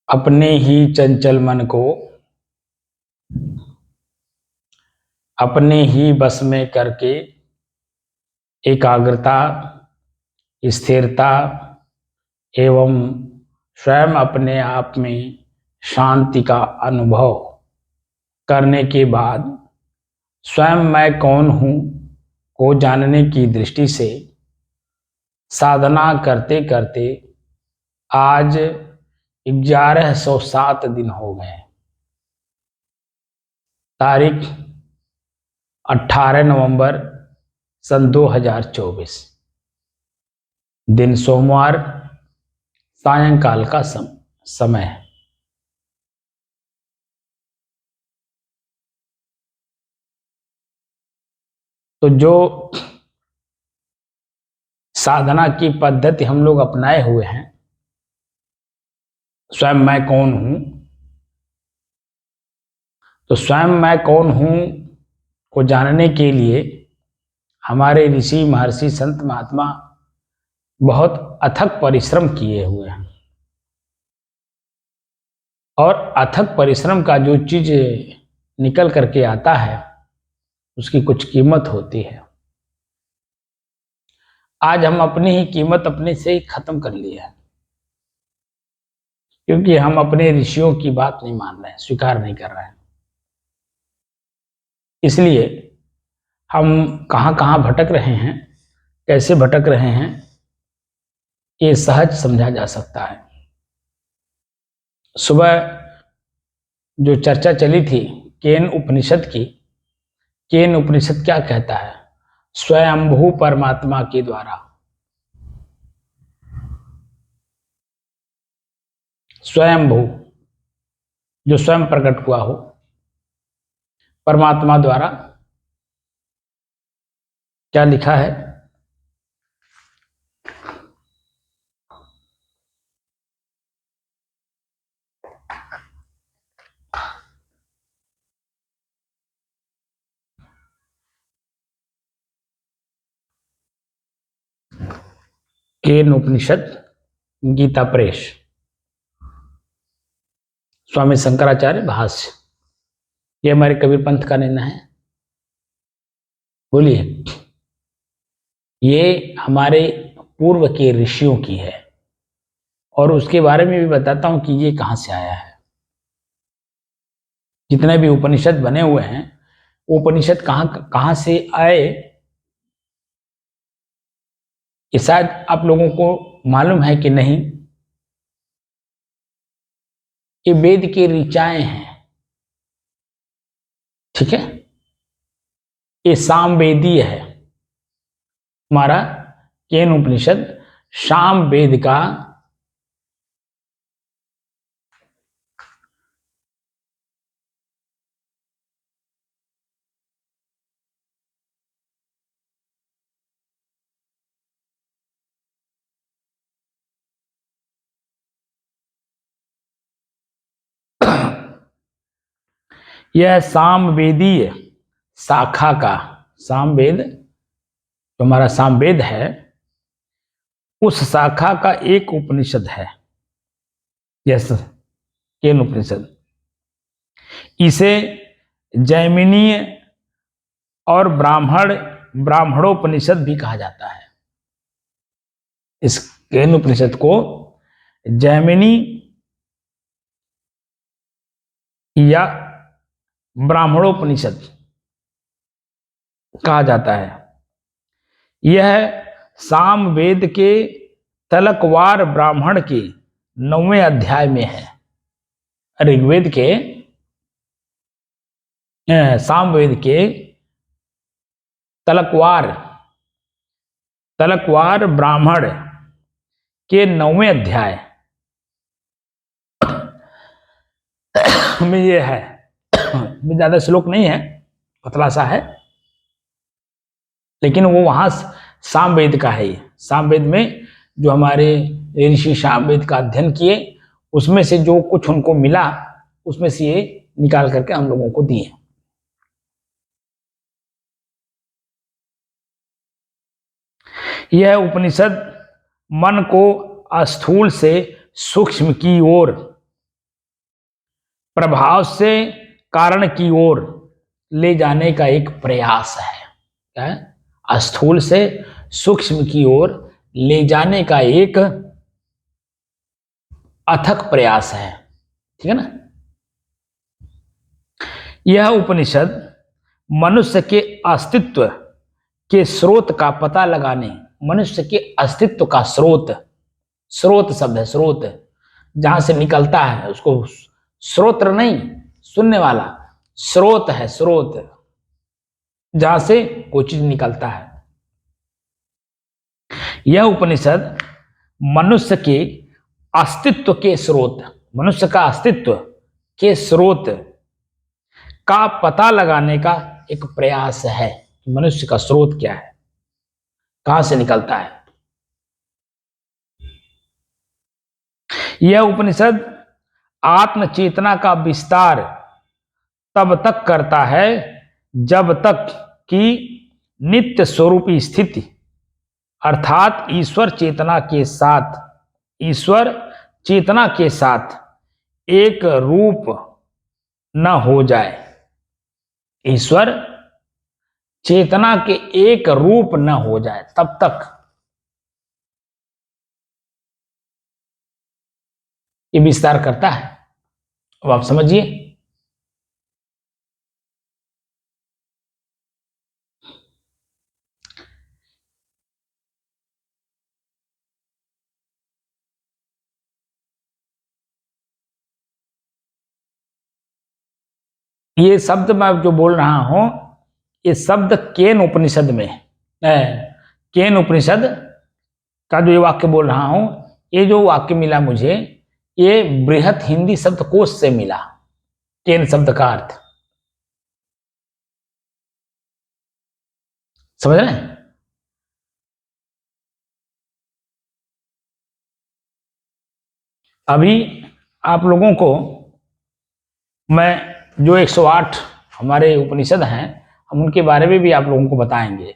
अपने ही चंचल मन को अपने ही बस में करके एकाग्रता, स्थिरता एवं स्वयं अपने आप में शांति का अनुभव करने के बाद स्वयं मैं कौन हूं को जानने की दृष्टि से साधना करते करते आज 1107 दिन हो गए। तारीख 18 नवंबर सन 2024, दिन सोमवार, सायंकाल का समय है। तो जो साधना की पद्धति हम लोग अपनाए हुए हैं, स्वयं मैं कौन हूं, तो स्वयं मैं कौन हूं को जानने के लिए हमारे ऋषि महर्षि संत महात्मा बहुत अथक परिश्रम किए हुए हैं। और अथक परिश्रम का जो चीज निकल करके आता है उसकी कुछ कीमत होती है। आज हम अपनी ही कीमत अपने से ही खत्म कर लिया है, क्योंकि हम अपने ऋषियों की बात नहीं मान रहे हैं, स्वीकार नहीं कर रहे हैं। इसलिए हम कहां कहां भटक रहे हैं, कैसे भटक रहे हैं, ये सहज समझा जा सकता है। सुबह जो चर्चा चली थी केन उपनिषद की, केन उपनिषद क्या कहता है? स्वयंभू परमात्मा के द्वारा, स्वयंभू जो स्वयं प्रकट हुआ हो, परमात्मा द्वारा क्या लिखा है? केन उपनिषद गीता प्रेस, स्वामी शंकराचार्य भाष्य। ये हमारे कबीर पंथ का निर्णय है। बोलिए, ये हमारे पूर्व के ऋषियों की है और उसके बारे में भी बताता हूं कि ये कहां से आया है। जितने भी उपनिषद बने हुए हैं, उपनिषद कहां कहां से आए, ये शायद आप लोगों को मालूम है कि नहीं। ये वेद के ऋचाएं हैं, ठीक है। ये सामवेदीय है। हमारा केन उपनिषद साम वेद का यह सामवेदीय शाखा का, सामवेद जो हमारा सामवेद है उस शाखा का एक उपनिषद है, यस, केन उपनिषद। इसे जैमिनीय और ब्राह्मणोपनिषद भी कहा जाता है। इस केन उपनिषद को जैमिनी या ब्राह्मणोपनिषद कहा जाता है। यह सामवेद के तलकवार ब्राह्मण के 9वें अध्याय में है। ऋग्वेद के सामवेद के तलकवार ब्राह्मण के 9वें अध्याय में ये है। ज्यादा श्लोक नहीं है, पतला सा है, लेकिन वो वहां सामवेद का है। ये सामवेद में जो हमारे ऋषि सामवेद का अध्ययन किए उसमें से जो कुछ उनको मिला उसमें से ये निकाल करके हम लोगों को दिए। यह उपनिषद मन को स्थूल से सूक्ष्म की ओर, प्रभाव से कारण की ओर ले जाने का एक प्रयास है। क्या है? स्थूल से सूक्ष्म की ओर ले जाने का एक अथक प्रयास है। ठीक है ना। यह उपनिषद मनुष्य के अस्तित्व के स्रोत का पता लगाने, मनुष्य के अस्तित्व का स्रोत, स्रोत शब्द है, स्रोत जहां से निकलता है उसको स्रोत्र नहीं, सुनने वाला, स्रोत है, स्रोत जहां से कोई चीज निकलता है। यह उपनिषद मनुष्य के अस्तित्व के स्रोत, मनुष्य का अस्तित्व के स्रोत का पता लगाने का एक प्रयास है। मनुष्य का स्रोत क्या है, कहां से निकलता है। यह उपनिषद आत्म चेतना का विस्तार तब तक करता है जब तक कि नित्य स्वरूपी स्थिति अर्थात ईश्वर चेतना के साथ, ईश्वर चेतना के साथ एक रूप न हो जाए, ईश्वर चेतना के एक रूप न हो जाए तब तक ये विस्तार करता है। अब आप समझिए, ये शब्द मैं जो बोल रहा हूं, ये शब्द केन उपनिषद में है। केन उपनिषद का जो ये वाक्य बोल रहा हूं, ये जो वाक्य मिला मुझे, ये बृहत हिंदी शब्दकोश से मिला। केन शब्द का अर्थ समझ रहे हैं। अभी आप लोगों को मैं जो 108 हमारे उपनिषद हैं, हम उनके बारे में भी आप लोगों को बताएंगे।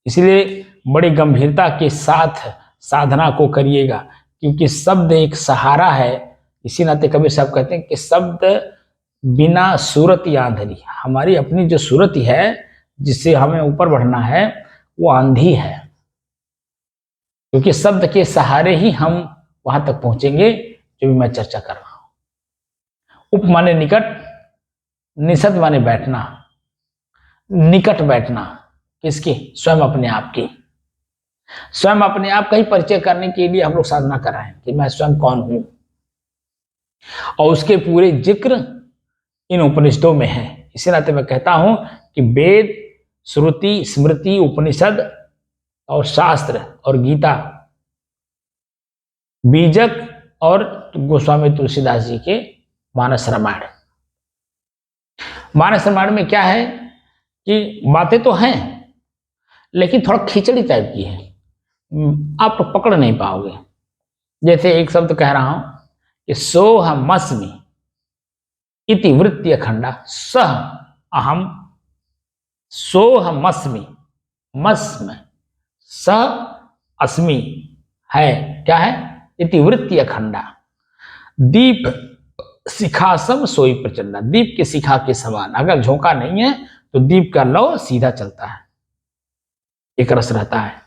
इसलिए बड़ी गंभीरता के साथ साधना को करिएगा, क्योंकि शब्द एक सहारा है। इसी नाते कबीर साहब कहते हैं कि शब्द बिना सूरत आंधरी, हमारी अपनी जो सूरत है जिससे हमें ऊपर बढ़ना है वो आंधी है, क्योंकि शब्द के सहारे ही हम वहां तक पहुंचेंगे जो भी मैं चर्चा कर रहा हूं। उप माने निकट, निषद माने बैठना, निकट बैठना किसके, स्वयं अपने आप की, स्वयं अपने आप का ही परिचय करने के लिए हम लोग साधना कर रहे हैं कि मैं स्वयं कौन हूं, और उसके पूरे जिक्र इन उपनिषदों में है। इसी नाते मैं कहता हूं कि वेद, श्रुति, स्मृति, उपनिषद और शास्त्र और गीता बीजक और गोस्वामी तुलसीदास जी के मानस रामायण। मानस रामायण में क्या है कि बातें तो हैं लेकिन थोड़ा खिचड़ी टाइप की है, आप तो पकड़ नहीं पाओगे। जैसे एक शब्द कह रहा हूं कि सोहमस्मि इति वृत्ति अखंडा, सह अहम, सोहमस्मि, मस्म स अस्मि है, क्या है, इति वृत्ति अखंडा, दीप शिखासम सोई प्रचंडा, दीप के शिखा के समान, अगर झोंका नहीं है तो दीप का लौ सीधा चलता है, एक रस रहता है।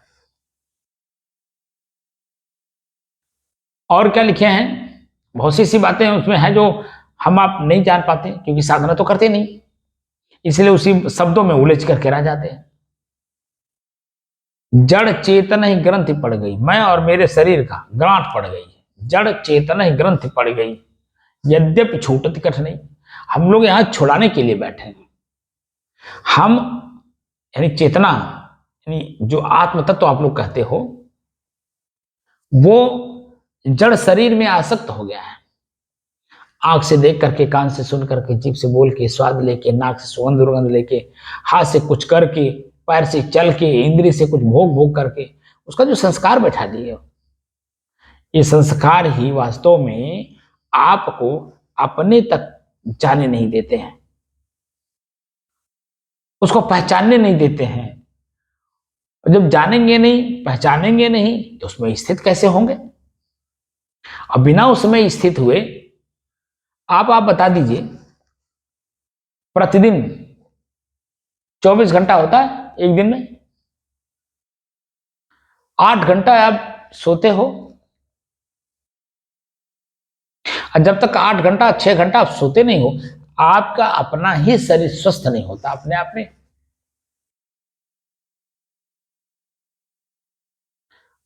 और क्या लिखे हैं, बहुत सी बातें उसमें हैं जो हम आप नहीं जान पाते क्योंकि साधना तो करते नहीं, इसलिए उसी शब्दों में उलझ करके रह जाते हैं। जड़ चेतन ही ग्रंथि पड़ गई, मैं और मेरे शरीर का गांठ पड़ गई, जड़ चेतन ही ग्रंथि पड़ गई, यद्यपि छूटत कठ नहीं। हम लोग यहां छुड़ाने के लिए बैठे हैं। हम यानी चेतना, यानी जो आत्म तत्व आप लोग कहते हो, वो जड़ शरीर में आसक्त हो गया है। आंख से देख करके, कान से सुन करके, जीभ से बोल के, स्वाद लेके, नाक से सुगंध दुर्गंध लेके, हाथ से कुछ करके, पैर से चल के, इंद्रिय से कुछ भोग भोग करके उसका जो संस्कार बैठा दिए, ये संस्कार ही वास्तव में आपको अपने तक जाने नहीं देते हैं, उसको पहचानने नहीं देते हैं। और जब जानेंगे नहीं, पहचानेंगे नहीं, तो उसमें स्थित कैसे होंगे? अब बिना उसमें स्थित हुए आप बता दीजिए, प्रतिदिन 24 घंटा होता है एक दिन में, 8 घंटा आप सोते हो, और जब तक 8 घंटा 6 घंटा आप सोते नहीं हो, आपका अपना ही शरीर स्वस्थ नहीं होता अपने आप में।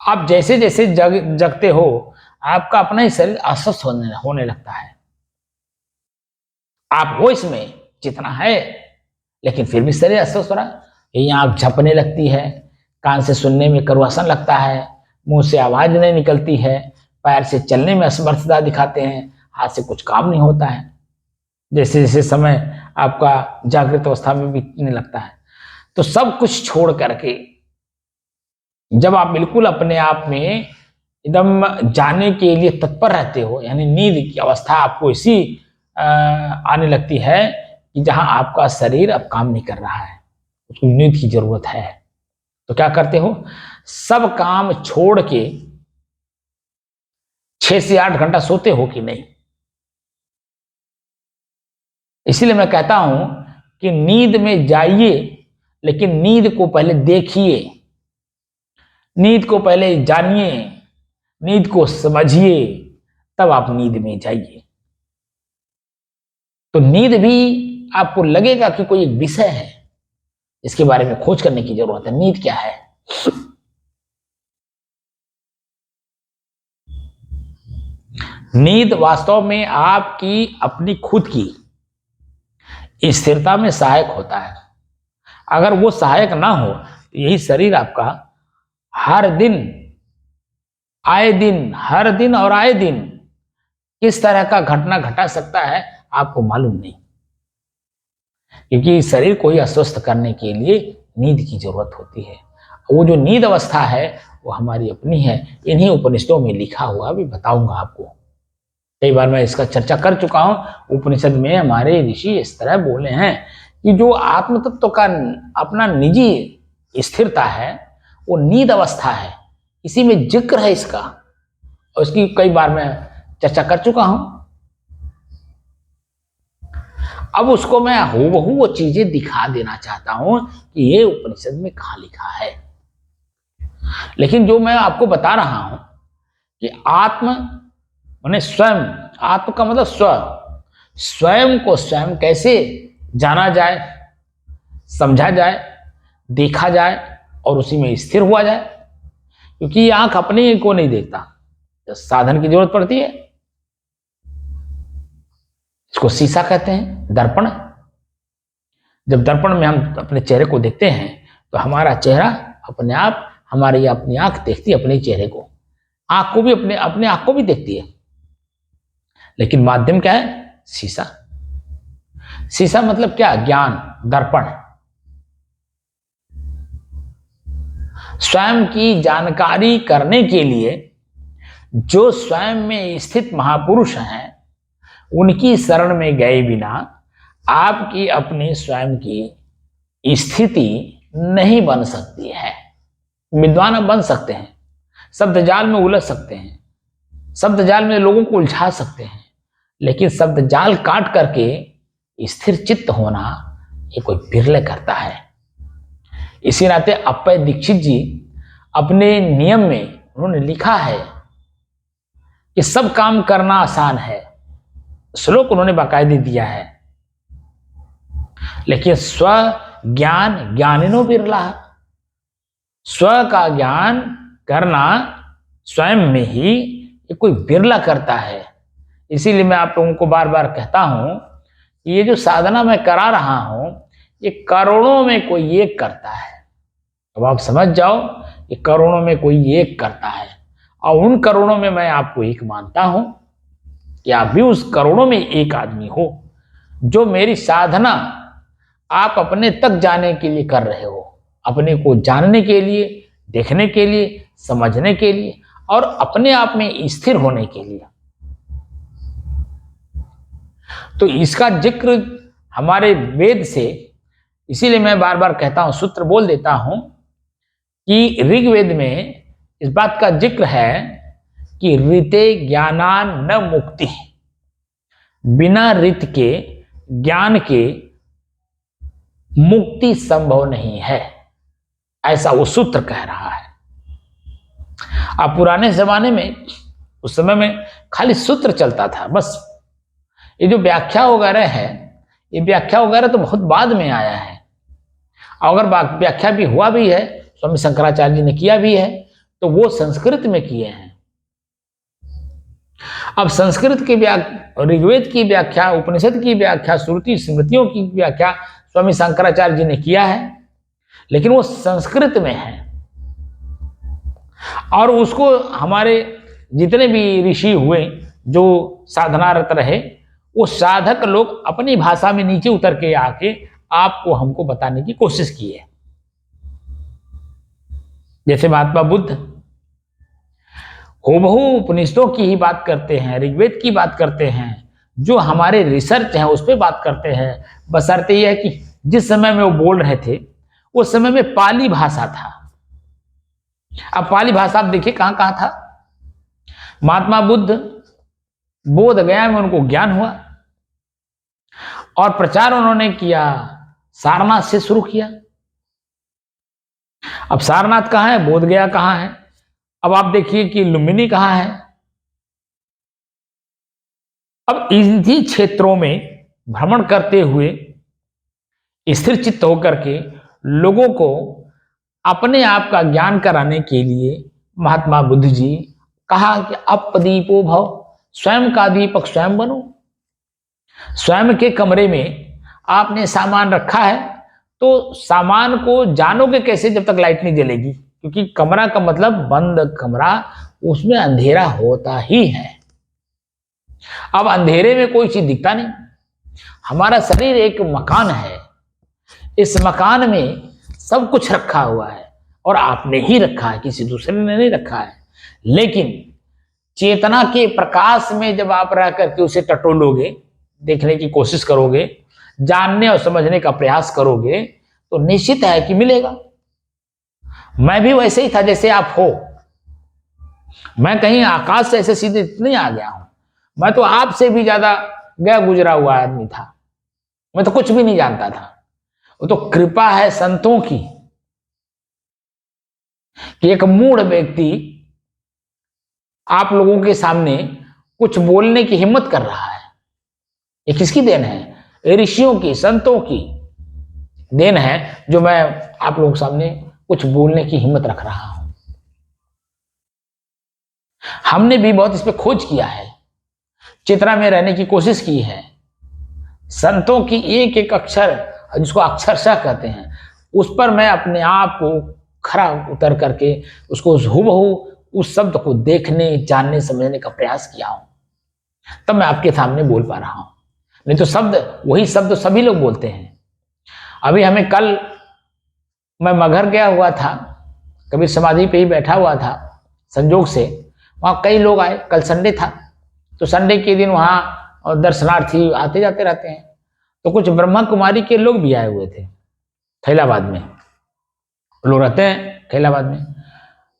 आप जैसे जैसे जगते हो, आपका अपना ही शरीर अस्वस्थ होने लगता है। आप हो इसमें जितना है, लेकिन फिर भी शरीर अस्वस्थ हो रहा है। यही आंख झपने लगती है, कान से सुनने में करुआसन लगता है, मुंह से आवाज नहीं निकलती है, पैर से चलने में असमर्थता दिखाते हैं, हाथ से कुछ काम नहीं होता है। जैसे जैसे समय आपका जागृत अवस्था में बीतने लगता है, तो सब कुछ छोड़ करके जब आप बिल्कुल अपने आप में एकदम जाने के लिए तत्पर रहते हो, यानी नींद की अवस्था आपको इसी आने लगती है कि जहां आपका शरीर अब काम नहीं कर रहा है, उसको नींद की जरूरत है, तो क्या करते हो? सब काम छोड़ के 6 से 8 घंटा सोते हो कि नहीं? इसीलिए मैं कहता हूं कि नींद में जाइए, लेकिन नींद को पहले देखिए, नींद को पहले जानिए, नींद को समझिए, तब आप नींद में जाइए। तो नींद भी आपको लगेगा कि कोई एक विषय है, इसके बारे में खोज करने की जरूरत है। नींद क्या है? नींद वास्तव में आपकी अपनी खुद की स्थिरता में सहायक होता है। अगर वो सहायक ना हो, तो यही शरीर आपका हर दिन, आए दिन, हर दिन और आए दिन किस तरह का घटना घटा सकता है आपको मालूम नहीं, क्योंकि शरीर को ही अस्वस्थ करने के लिए नींद की जरूरत होती है। वो जो नींद अवस्था है वो हमारी अपनी है, इन्हीं उपनिषदों में लिखा हुआ भी बताऊंगा आपको। कई बार मैं इसका चर्चा कर चुका हूं। उपनिषद में हमारे ऋषि इस तरह बोले हैं कि जो आत्म तत्व का अपना निजी स्थिरता है वो नींद अवस्था है, इसी में जिक्र है इसका, और इसकी कई बार मैं चर्चा कर चुका हूं। अब उसको मैं हूबहू वो चीजें दिखा देना चाहता हूं कि ये उपनिषद में कहां लिखा है। लेकिन जो मैं आपको बता रहा हूं कि आत्म माने स्वयं, आत्म का मतलब स्व, स्वयं को स्वयं कैसे जाना जाए, समझा जाए, देखा जाए और उसी में स्थिर हुआ जाए, क्योंकि ये आंख अपने को नहीं देखता, साधन की जरूरत पड़ती है। इसको शीशा कहते हैं, दर्पण। जब दर्पण में हम अपने चेहरे को देखते हैं तो हमारा चेहरा अपने आप, हमारी अपनी आंख देखती है अपने चेहरे को, आंख को भी अपने आंख को भी देखती है, लेकिन माध्यम क्या है? शीशा। शीशा मतलब क्या? ज्ञान, दर्पण। स्वयं की जानकारी करने के लिए जो स्वयं में स्थित महापुरुष हैं, उनकी शरण में गए बिना आपकी अपनी स्वयं की स्थिति नहीं बन सकती है। विद्वान आप बन सकते हैं, शब्द जाल में उलझ सकते हैं, शब्द जाल में लोगों को उलझा सकते हैं, लेकिन शब्द जाल काट करके स्थिर चित्त होना ये कोई बिरले करता है। इसी नाते अप्पय दीक्षित जी अपने नियम में उन्होंने लिखा है कि सब काम करना आसान है, श्लोक उन्होंने बाकायदे दिया है, लेकिन स्व ज्ञान ज्ञानिनो बिरला। स्व का ज्ञान करना स्वयं में ही ये कोई बिरला करता है। इसीलिए मैं आप लोगों को बार बार कहता हूं कि ये जो साधना मैं करा रहा हूं, ये करोड़ों में कोई एक करता है। अब आप समझ जाओ, ये करोड़ों में कोई एक करता है, और उन करोड़ों में मैं आपको एक मानता हूं कि आप भी उस करोड़ों में एक आदमी हो, जो मेरी साधना आप अपने तक जाने के लिए कर रहे हो, अपने को जानने के लिए, देखने के लिए, समझने के लिए और अपने आप में स्थिर होने के लिए। तो इसका जिक्र हमारे वेद से, इसीलिए मैं बार बार कहता हूं, सूत्र बोल देता हूं कि ऋग्वेद में इस बात का जिक्र है कि ऋते ज्ञानान न मुक्ति, बिना ऋत के ज्ञान के मुक्ति संभव नहीं है, ऐसा वो सूत्र कह रहा है। अब पुराने जमाने में, उस समय में खाली सूत्र चलता था बस। ये जो व्याख्या वगैरह है, ये व्याख्या वगैरह तो बहुत बाद में आया है। अगर व्याख्या भी हुआ भी है, स्वामी शंकराचार्य जी ने किया भी है, तो वो संस्कृत में किए हैं। अब संस्कृत की व्याख्या, ऋग्वेद की व्याख्या, उपनिषद की व्याख्या, श्रुति स्मृतियों की व्याख्या स्वामी शंकराचार्य जी ने किया है, लेकिन वो संस्कृत में है। और उसको हमारे जितने भी ऋषि हुए जो साधनारत रहे, वो साधक लोग अपनी भाषा में नीचे उतर के आके आपको हमको बताने की कोशिश की है। जैसे महात्मा बुद्ध हूबहू उपनिषदों की ही बात करते हैं, ऋग्वेद की बात करते हैं, जो हमारे रिसर्च है उस पर बात करते हैं। बशर्ते यह है कि जिस समय में वो बोल रहे थे उस समय में पाली भाषा था। अब पाली भाषा आप देखिए कहां कहां था। महात्मा बुद्ध बोध गया में उनको ज्ञान हुआ और प्रचार उन्होंने किया, सारनाथ से शुरू किया। अब सारनाथ कहां है, बोध गया कहां है। अब आप देखिए कि लुम्बिनी कहां है। अब इन्हीं क्षेत्रों में भ्रमण करते हुए स्थिर चित्त होकर के लोगों को अपने आप का ज्ञान कराने के लिए महात्मा बुद्ध जी कहा कि अपदीपो भव, स्वयं का दीपक स्वयं बनो। स्वयं के कमरे में आपने सामान रखा है तो सामान को जानोगे कैसे जब तक लाइट नहीं जलेगी, क्योंकि कमरा का मतलब बंद कमरा, उसमें अंधेरा होता ही है। अब अंधेरे में कोई चीज दिखता नहीं। हमारा शरीर एक मकान है, इस मकान में सब कुछ रखा हुआ है और आपने ही रखा है, किसी दूसरे ने नहीं रखा है। लेकिन चेतना के प्रकाश में जब आप रह करके उसे टटोलोगे, देखने की कोशिश करोगे, जानने और समझने का प्रयास करोगे, तो निश्चित है कि मिलेगा। मैं भी वैसे ही था जैसे आप हो। मैं कहीं आकाश से ऐसे सीधे नहीं आ गया हूं। मैं तो आपसे भी ज्यादा गया गुजरा हुआ आदमी था। मैं तो कुछ भी नहीं जानता था। वो तो कृपा है संतों की कि एक मूढ़ व्यक्ति आप लोगों के सामने कुछ बोलने की हिम्मत कर रहा है। ये किसकी देन है? ऋषियों की, संतों की देन है, जो मैं आप लोगों के सामने कुछ बोलने की हिम्मत रख रहा हूं। हमने भी बहुत इस पे खोज किया है, चेतना में रहने की कोशिश की है। संतों की एक एक अक्षर, जिसको अक्षरशः कहते हैं, उस पर मैं अपने आप को खरा उतर करके उसको हूबहू उस शब्द को देखने, जानने, समझने का प्रयास किया हूं, तब मैं आपके सामने बोल पा रहा हूं। नहीं तो शब्द, वही शब्द सभी लोग बोलते हैं। अभी हमें कल, मैं मगहर गया हुआ था, कबीर समाधि पे ही बैठा हुआ था, संजोग से वहां कई लोग आए। कल संडे था, तो संडे के दिन वहां दर्शनार्थी आते जाते रहते हैं। तो कुछ ब्रह्मा कुमारी के लोग भी आए हुए थे, खैलाबाद में लोग रहते हैं, खैलाबाद में।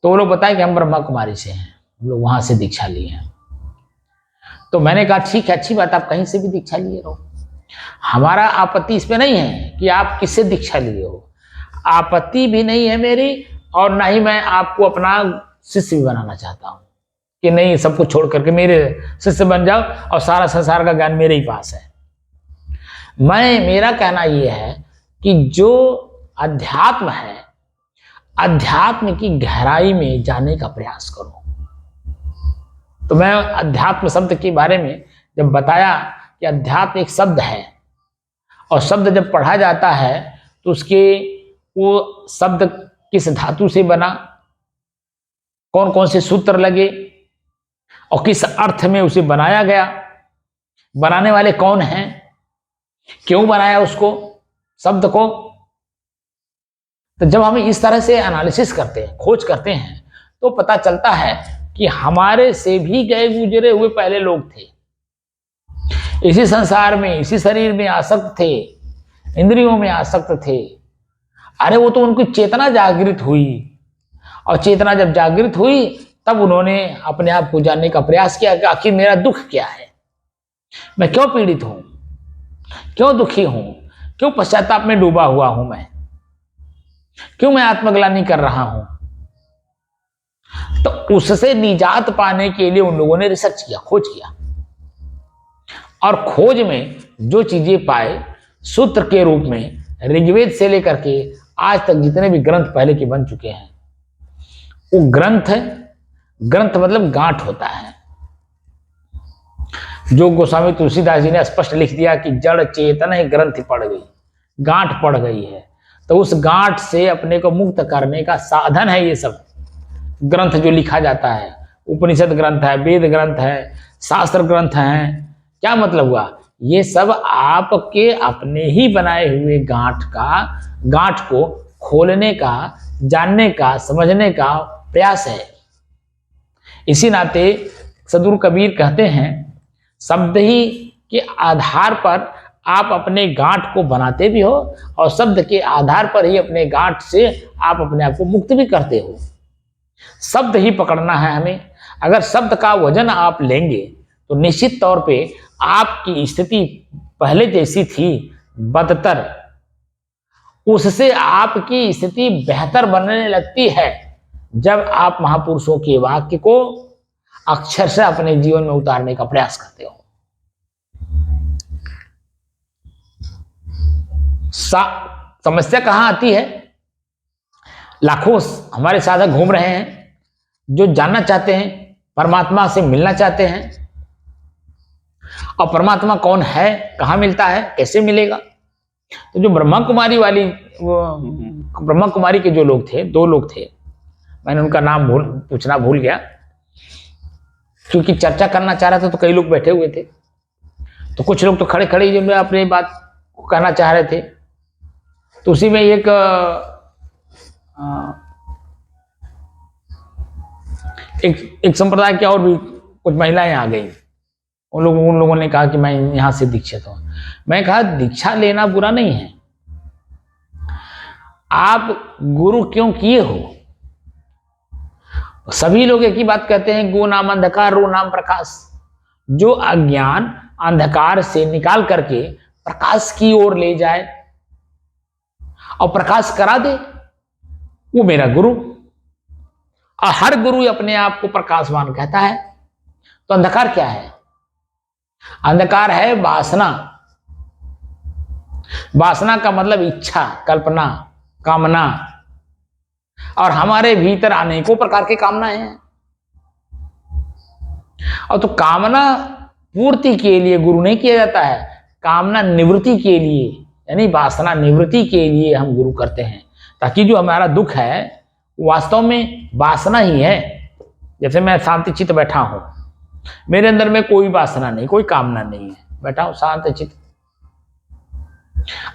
तो वो लोग बताए कि हम ब्रह्मा कुमारी से हैं, हम लोग वहां से दीक्षा लिए हैं। तो मैंने कहा ठीक है, अच्छी बात, आप कहीं से भी दीक्षा लिए रहो, हमारा आपत्ति इस पे नहीं है कि आप किससे दीक्षा लिए हो। आपत्ति भी नहीं है मेरी, और ना ही मैं आपको अपना शिष्य भी बनाना चाहता हूं कि नहीं सब कुछ छोड़ करके मेरे शिष्य बन जाओ और सारा संसार का ज्ञान मेरे ही पास है। मेरा कहना यह है कि जो अध्यात्म है, अध्यात्म की गहराई में जाने का प्रयास करो। तो मैं अध्यात्म शब्द के बारे में जब बताया कि अध्यात्म एक शब्द है, और शब्द जब पढ़ा जाता है तो उसके वो शब्द किस धातु से बना, कौन कौन से सूत्र लगे और किस अर्थ में उसे बनाया गया, बनाने वाले कौन हैं, क्यों बनाया उसको, शब्द को। तो जब हम इस तरह से एनालिसिस करते हैं, खोज करते हैं, तो पता चलता है कि हमारे से भी गए गुजरे हुए पहले लोग थे, इसी संसार में, इसी शरीर में आसक्त थे, इंद्रियों में आसक्त थे। अरे वो तो उनकी चेतना जागृत हुई, और चेतना जब जागृत हुई तब उन्होंने अपने आप को जानने का प्रयास किया कि आखिर मेरा दुख क्या है, मैं क्यों पीड़ित हूं, क्यों दुखी हूं, क्यों पश्चाताप में डूबा हुआ हूं, मैं क्यों मैं आत्मग्लानि कर रहा हूं। तो उससे निजात पाने के लिए उन लोगों ने रिसर्च किया, खोज किया, और खोज में जो चीजें पाए सूत्र के रूप में ऋग्वेद से लेकर के आज तक जितने भी ग्रंथ पहले के बन चुके हैं, वो ग्रंथ मतलब गांठ होता है। जो गोस्वामी तुलसीदास जी ने स्पष्ट लिख दिया कि जड़ चेतन ही ग्रंथ पड़ गई, गांठ पड़ गई है, तो उस गांठ से अपने को मुक्त करने का साधन है ये सब ग्रंथ जो लिखा जाता है। उपनिषद ग्रंथ है, वेद ग्रंथ है, शास्त्र ग्रंथ है। क्या मतलब हुआ, ये सब आपके अपने ही बनाए हुए गांठ को खोलने का, जानने का, समझने का प्रयास है। इसी नाते सदगुरु कबीर कहते हैं, शब्द ही के आधार पर आप अपने गांठ को बनाते भी हो और शब्द के आधार पर ही अपने गांठ से आप अपने आप को मुक्त भी करते हो। शब्द ही पकड़ना है हमें। अगर शब्द का वजन आप लेंगे तो निश्चित तौर पे आपकी स्थिति पहले जैसी थी बदतर, उससे आपकी स्थिति बेहतर बनने लगती है जब आप महापुरुषों के वाक्य को अक्षर से अपने जीवन में उतारने का प्रयास करते हो। समस्या कहां आती है, लाखों हमारे साधक घूम रहे हैं जो जानना चाहते हैं, परमात्मा से मिलना चाहते हैं, और परमात्मा कौन है, कहां मिलता है, कैसे मिलेगा। तो जो ब्रह्मा कुमारी के जो लोग थे, 2 लोग थे, मैंने उनका नाम पूछना भूल गया, क्योंकि चर्चा करना चाह रहा था तो कई लोग बैठे हुए थे, तो कुछ लोग तो खड़े खड़े जो अपनी बात को कहना चाह रहे थे। तो उसी में एक संप्रदाय की और भी कुछ महिलाएं आ गई। उन लोगों ने कहा कि मैं यहां से दीक्षित हूं। मैं कहा दीक्षा लेना बुरा नहीं है, आप गुरु क्यों किए हो। सभी लोग एक ही बात कहते हैं, गो नाम अंधकार रो नाम प्रकाश। जो अज्ञान अंधकार से निकाल करके प्रकाश की ओर ले जाए और प्रकाश करा दे, वो मेरा गुरु। और हर गुरु अपने आप को प्रकाशवान कहता है। तो अंधकार क्या है, अंधकार है वासना। वासना का मतलब इच्छा, कल्पना, कामना, और हमारे भीतर अनेकों प्रकार की कामनाएं हैं। और तो कामना पूर्ति के लिए गुरु नहीं किया जाता है, कामना निवृत्ति के लिए, यानी वासना निवृत्ति के लिए हम गुरु करते हैं, ताकि जो हमारा दुख है वास्तव में वासना ही है। जैसे मैं शांति चित्त बैठा हूं, मेरे अंदर में कोई वासना नहीं, कोई कामना नहीं है, बैठा हूं शांत चित्त।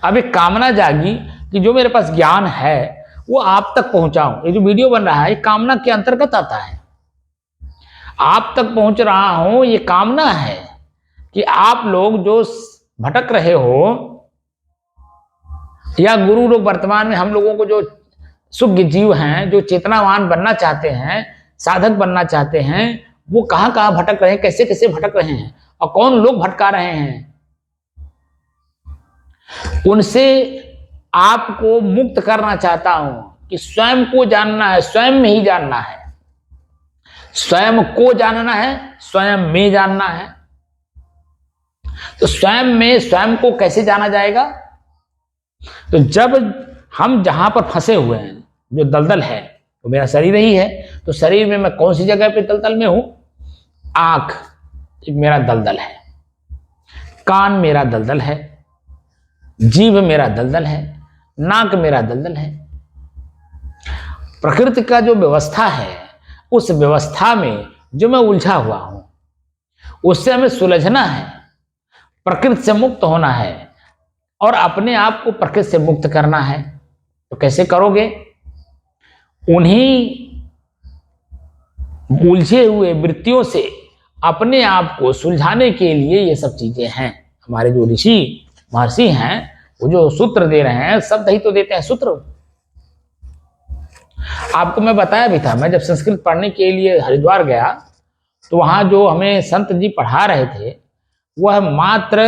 अब एक कामना जागी कि जो मेरे पास ज्ञान है वो आप तक पहुंचाऊं। ये जो वीडियो बन रहा है कामना के अंतर्गत आता है। आप तक पहुंच रहा हूं, ये कामना है कि आप लोग जो भटक रहे हो, या गुरु लोग वर्तमान में हम लोगों को, जो सुज्ञ जीव हैं, जो चेतनावान बनना चाहते हैं, साधक बनना चाहते हैं, वो कहां कहां भटक रहे हैं, कैसे कैसे भटक रहे हैं, और कौन लोग भटका रहे हैं, उनसे आपको मुक्त करना चाहता हूं। कि स्वयं को जानना है, स्वयं में ही जानना है, स्वयं को जानना है, स्वयं में जानना है। तो स्वयं में स्वयं को कैसे जाना जाएगा, तो जब हम जहां पर फंसे हुए हैं, जो दलदल है तो मेरा शरीर ही है, तो शरीर में मैं कौन सी जगह पे दलदल में हूं, आंख एक मेरा दलदल है, कान मेरा दलदल है, जीभ मेरा दलदल है, नाक मेरा दलदल है। प्रकृति का जो व्यवस्था है, उस व्यवस्था में जो मैं उलझा हुआ हूं, उससे हमें सुलझना है, प्रकृति से मुक्त होना है और अपने आप को प्रकृति से मुक्त करना है। तो कैसे करोगे, उन्हीं उलझे हुए वृत्तियों से अपने आप को सुलझाने के लिए ये सब चीजें हैं। हमारे जो ऋषि महर्षि हैं, वो जो सूत्र दे रहे हैं, शब्द ही तो देते हैं सूत्र। आपको मैं बताया भी था, मैं जब संस्कृत पढ़ने के लिए हरिद्वार गया तो वहां जो हमें संत जी पढ़ा रहे थे वह मात्र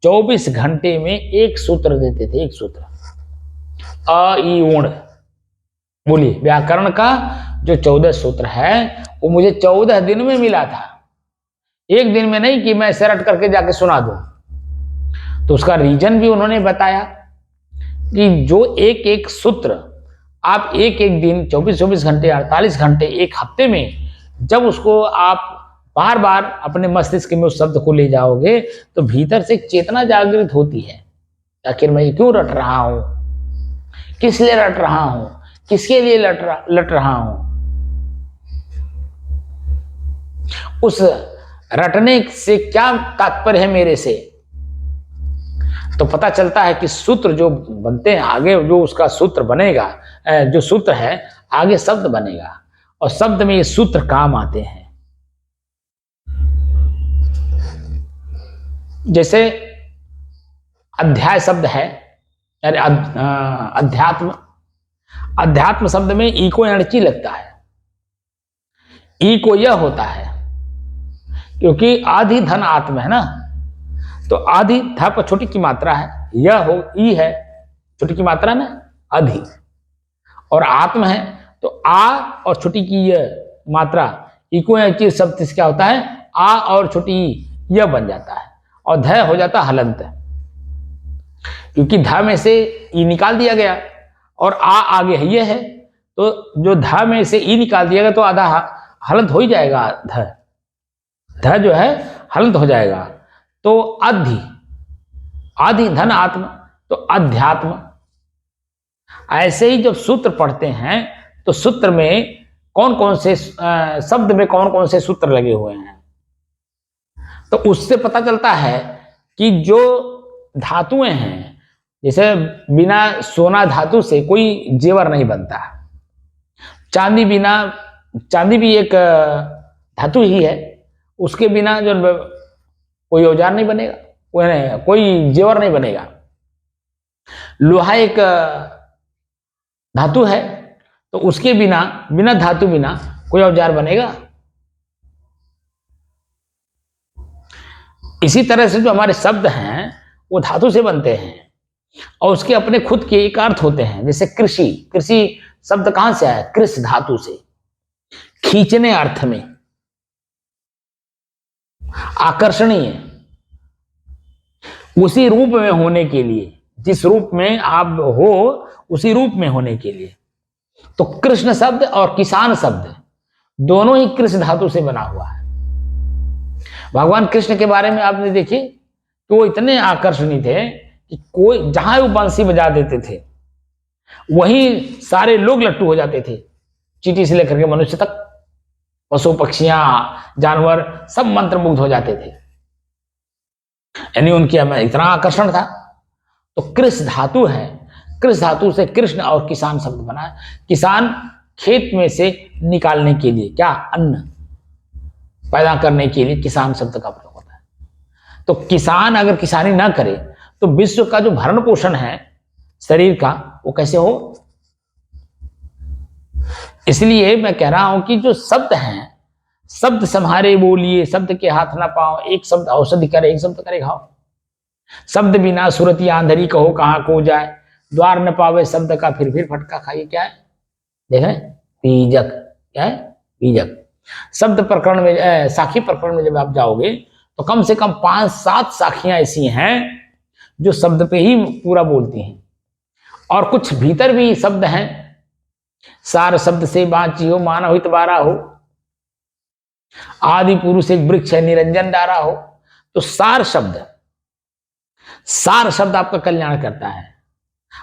24 घंटे में एक सूत्र देते थे, एक सूत्र, अ ई ऊण। बोलिए, व्याकरण का जो 14 सूत्र है वो मुझे 14 दिन में मिला था, एक दिन में नहीं कि मैं इसे रट करके जाके सुना दूं। तो उसका रीजन भी उन्होंने बताया कि जो एक एक सूत्र आप एक एक दिन 24-24 घंटे 48 घंटे एक हफ्ते में जब उसको आप बार बार अपने मस्तिष्क में उस शब्द को ले जाओगे तो भीतर से एक चेतना जागृत होती है, आखिर मैं क्यों रट रहा हूं, किस लिए रट रहा हूं, किसके लिए लट रहा हूं। उस रटने से क्या तात्पर्य है मेरे से, तो पता चलता है कि सूत्र जो बनते हैं आगे, जो उसका सूत्र बनेगा, जो सूत्र है आगे शब्द बनेगा और शब्द में ये सूत्र काम आते हैं। जैसे अध्याय शब्द है, अरे अध्यात्म, अध्यात्म शब्द में ई को अणची लगता है, ई को यह होता है क्योंकि आदि धन आत्म है ना, तो आदि धा पर छोटी की मात्रा है, यह हो ई है छोटी की मात्रा ना अधि, और आत्म है तो आ और छोटी की यह मात्रा इको चीज शब्द क्या होता है, आ और छोटी यह बन जाता है और ध हो जाता हलंत, क्योंकि ध में से ई निकाल दिया गया और आ आगे है ये है, तो जो ध में से ई निकाल दिया गया तो आधा हलंत हो ही जाएगा, ध जो है हलंत हो जाएगा। तो अधि, आदि धन आत्म, तो अध्यात्म। ऐसे ही जब सूत्र पढ़ते हैं तो सूत्र में कौन कौन से शब्द में कौन कौन से सूत्र लगे हुए हैं, तो उससे पता चलता है कि जो धातुएं हैं, जैसे बिना सोना धातु से कोई जेवर नहीं बनता, चांदी बिना, चांदी भी एक धातु ही है, उसके बिना जो कोई औजार नहीं बनेगा, कोई जेवर नहीं बनेगा। लोहा एक धातु है तो उसके बिना, बिना धातु बिना कोई औजार बनेगा। इसी तरह से जो हमारे शब्द हैं वो धातु से बनते हैं और उसके अपने खुद के एक अर्थ होते हैं। जैसे कृषि, कृषि शब्द कहां से आया, कृष धातु से, खींचने अर्थ में, आकर्षणीय, उसी रूप में होने के लिए, जिस रूप में आप हो उसी रूप में होने के लिए। तो कृष्ण शब्द और किसान शब्द दोनों ही कृष धातु से बना हुआ है। भगवान कृष्ण के बारे में आपने देखी कि वो इतने आकर्षणीय थे कि कोई जहां वो बंसी बजा देते थे वहीं सारे लोग लट्टू हो जाते थे, चींटी से लेकर के मनुष्य तक, पशु पक्षियां जानवर सब मंत्रमुग्ध हो जाते थे, यानी उनके में इतना आकर्षण था। तो कृष धातु है, कृष धातु से कृष्ण और किसान शब्द बना है। किसान खेत में से निकालने के लिए, क्या, अन्न पैदा करने के लिए किसान शब्द का प्रयोग होता है। तो किसान अगर किसानी ना करे तो विश्व का जो भरण पोषण है शरीर का वो कैसे हो। इसलिए मैं कह रहा हूं कि जो शब्द हैं, शब्द संहारे बोलिए, शब्द के हाथ ना पाओ, एक शब्द औषधि करे, एक शब्द करे घाव। शब्द बिना सुरती आंधरी कहो कहां को जाए, द्वार न पावे शब्द का फिर फटका खाइए। क्या है, देख रहे, बीजक, क्या है, बीजक। शब्द प्रकरण में, साखी प्रकरण में जब आप जाओगे तो कम से कम 5-7 साखियां ऐसी हैं जो शब्द पे ही पूरा बोलती हैं, और कुछ भीतर भी शब्द हैं। सार शब्द से बाँची हो, मानव हित बारा हो, आदि पुरुष एक वृक्ष है निरंजन डारा हो। तो सार शब्द, सार शब्द आपका कल्याण करता है,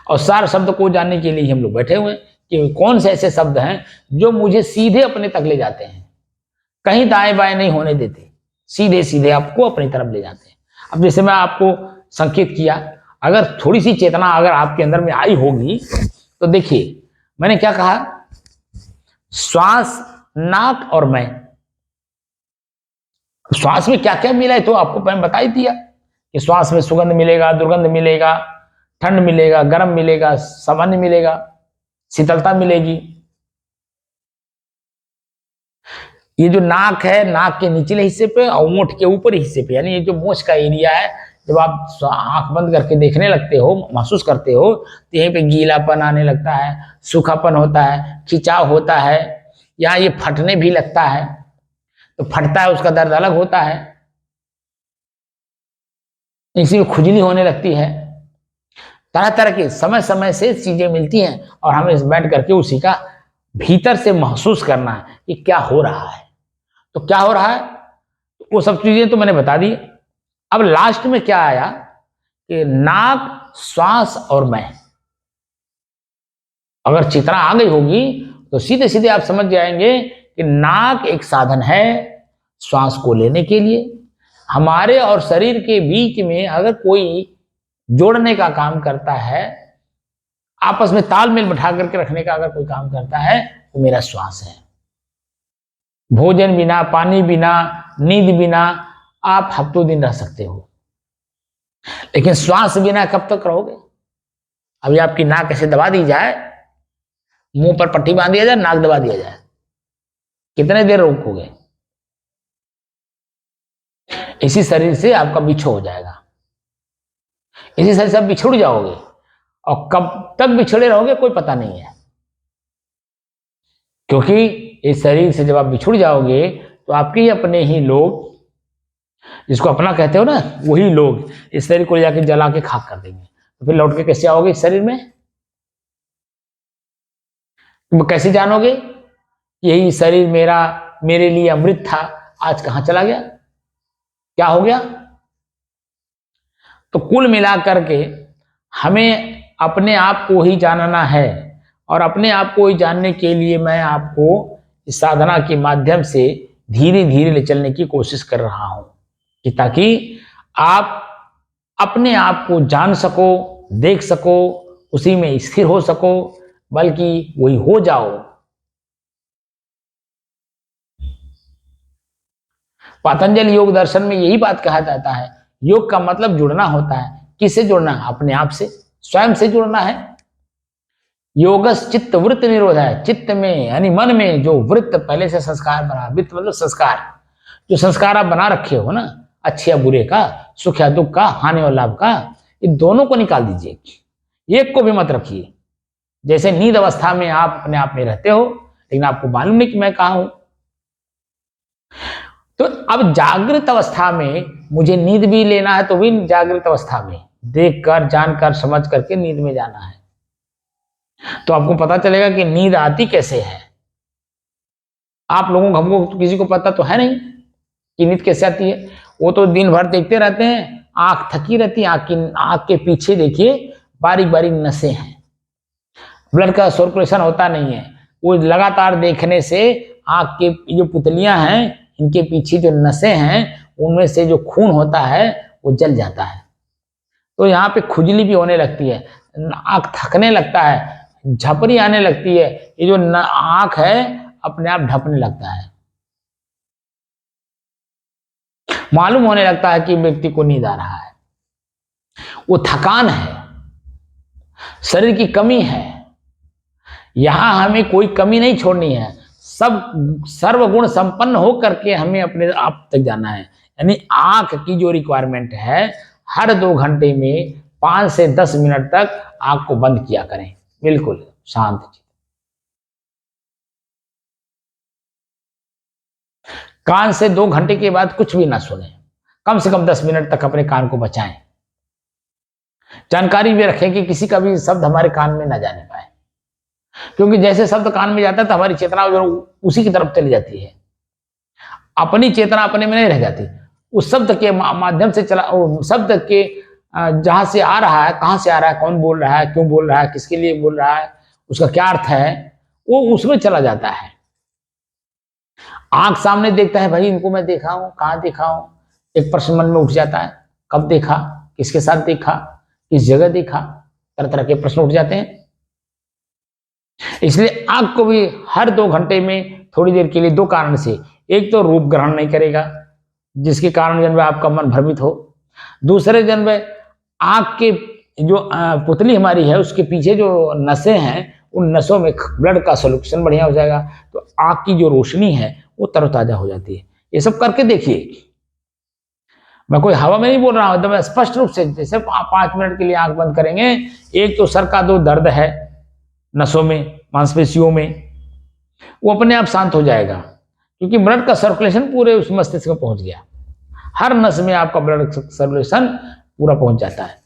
और सार शब्द को जानने के लिए हम लोग बैठे हुए हैं कि कौन से ऐसे शब्द हैं जो मुझे सीधे अपने तक ले जाते हैं, कहीं दाएं बाएं नहीं होने देते, सीधे सीधे आपको अपनी तरफ ले जाते हैं। अब जैसे मैं आपको संकेत किया, अगर थोड़ी सी चेतना अगर आपके अंदर में आई होगी तो देखिए मैंने क्या कहा, श्वास, नाक और मैं, श्वास में क्या क्या मिला है तो आपको मैंने बता ही दिया कि श्वास में सुगंध मिलेगा, दुर्गंध मिलेगा, ठंड मिलेगा, गर्म मिलेगा, सामान्य मिलेगा, शीतलता मिलेगी, ये जो नाक है, नाक के निचले हिस्से पे और होंठ के ऊपरी हिस्से पे, यानी ये जो मोछ का एरिया है, जब आप आंख बंद करके देखने लगते हो, महसूस करते हो, तो यहीं पे गीलापन आने लगता है, सूखापन होता है, खिंचाव होता है, यहाँ ये फटने भी लगता है। तो फटता है, उसका दर्द अलग होता है, इसी में खुजली होने लगती है। तरह तरह की समय समय से चीजें मिलती हैं और हमें इस बैठ करके उसी का भीतर से महसूस करना है कि क्या हो रहा है। तो क्या हो रहा है, वो सब चीजें तो मैंने बता दी। अब लास्ट में क्या आया कि नाक, श्वास और मैं। अगर चित्रा आ गई होगी तो सीधे सीधे आप समझ जाएंगे कि नाक एक साधन है श्वास को लेने के लिए। हमारे और शरीर के बीच में अगर कोई जोड़ने का काम करता है, आपस में तालमेल बैठा करके रखने का अगर कोई काम करता है, तो मेरा श्वास है। भोजन बिना, पानी बिना, नींद बिना आप हफ्तों दिन रह सकते हो, लेकिन श्वास बिना कब तक रहोगे। अभी आपकी नाक ऐसे दबा दी जाए, मुंह पर पट्टी बांध दिया जाए, नाक दबा दिया जाए, कितने देर रोकोगे। इसी शरीर से आपका बिछो हो जाएगा, इसी शरीर से आप बिछुड़ जाओगे, और कब तक बिछड़े रहोगे कोई पता नहीं है। क्योंकि इस शरीर से जब आप बिछुड़ जाओगे तो आपके ही अपने ही लोग, जिसको अपना कहते हो ना, वही लोग इस शरीर को जाके जला के खाक कर देंगे। तो फिर लौट के कैसे आओगे इस शरीर में। तुम कैसे जानोगे यही शरीर मेरा, मेरे लिए अमृत था, आज कहां चला गया, क्या हो गया। तो कुल मिलाकर के हमें अपने आप को ही जानना है, और अपने आप को ही जानने के लिए मैं आपको इस साधना के माध्यम से धीरे धीरे ले चलने की कोशिश कर रहा हूं, कि ताकि आप अपने आप को जान सको, देख सको, उसी में स्थिर हो सको, बल्कि वही हो जाओ। पतंजलि योग दर्शन में यही बात कहा जाता है, योग का मतलब जुड़ना होता है। किससे जुड़ना? अपने आप से, स्वयं से जुड़ना है। योगस चित्त वृत्त निरोध है। चित्त में यानी मन में जो वृत्त पहले से संस्कार बना, वृत्त मतलब संस्कार, जो संस्कार आप बना रखे हो ना, अच्छे या बुरे का, सुख या दुख का, हानि और लाभ का, ये दोनों को निकाल दीजिए, एक को भी मत रखिए। जैसे नींद अवस्था में आप अपने आप में रहते हो, लेकिन आपको मालूम नहीं कि मैं कहां हूं। तो अब जागृत अवस्था में मुझे नींद भी लेना है, तो भी जागृत अवस्था में देखकर, जानकर, समझ करके नींद में जाना है। तो आपको पता चलेगा कि नींद आती कैसे है। आप लोगों को, हमको तो किसी को पता तो है नहीं कि नींद कैसे आती है। वो तो दिन भर देखते रहते हैं, आंख थकी रहती है, आंख के पीछे देखिए बारीक बारीक नसें हैं, ब्लड का सर्कुलेशन होता नहीं है। वो लगातार देखने से आंख के जो पुतलियां हैं, इनके पीछे जो नसें हैं, उनमें से जो खून होता है वो जल जाता है। तो यहाँ पे खुजली भी होने लगती है, आंख थकने लगता है, झपरी आने लगती है, ये जो आंख है अपने आप ढपने लगता है, मालूम होने लगता है कि व्यक्ति को नींद आ रहा है। वो थकान है, शरीर की कमी है। यहां हमें कोई कमी नहीं छोड़नी है, सब सर्वगुण संपन्न हो करके हमें अपने आप तक जाना है। यानी आंख की जो रिक्वायरमेंट है, हर 2 घंटे में 5 से 10 मिनट तक आंख को बंद किया करें, बिल्कुल शांत। कान से 2 घंटे के बाद कुछ भी ना सुने, कम से कम 10 मिनट तक अपने कान को बचाएं। जानकारी भी रखें कि किसी का भी शब्द हमारे कान में ना जाने पाए, क्योंकि जैसे शब्द कान में जाता है तो हमारी चेतना उसी की तरफ चली जाती है, अपनी चेतना अपने में नहीं रह जाती। उस शब्द के माध्यम से चला, शब्द के जहां से आ रहा है, कहां से आ रहा है, कौन बोल रहा है, क्यों बोल रहा है, किसके लिए बोल रहा है, उसका क्या अर्थ है, वो उसमें चला जाता है। आंख सामने देखता है, भाई इनको मैं देखा हूं, कहां देखा हूं, एक प्रश्न मन में उठ जाता है, कब देखा, किसके साथ देखा, किस जगह देखा, तरह तरह के प्रश्न उठ जाते हैं। इसलिए आंख को भी हर 2 घंटे में थोड़ी देर के लिए, 2 कारण से, एक तो रूप ग्रहण नहीं करेगा जिसके कारण जन्म आपका मन भ्रमित हो, दूसरे जन्म आंख के जो पुतली हमारी है उसके पीछे जो नसें हैं उन नसों में ब्लड का सर्कुलेशन बढ़िया हो जाएगा, तो आंख की जो रोशनी है वो तरोताजा हो जाती है। ये सब करके देखिए, मैं कोई हवा में नहीं बोल रहा हूं, एकदम स्पष्ट रूप से। जैसे 5 मिनट के लिए आंख बंद करेंगे, एक तो सर का जो दर्द है नसों में, मांसपेशियों में, वो अपने आप शांत हो जाएगा, क्योंकि ब्लड का सर्कुलेशन पूरे उस मस्तिष्क में पहुंच गया। हर नस में आपका ब्लड सर्कुलेशन पूरा पहुंच जाता है,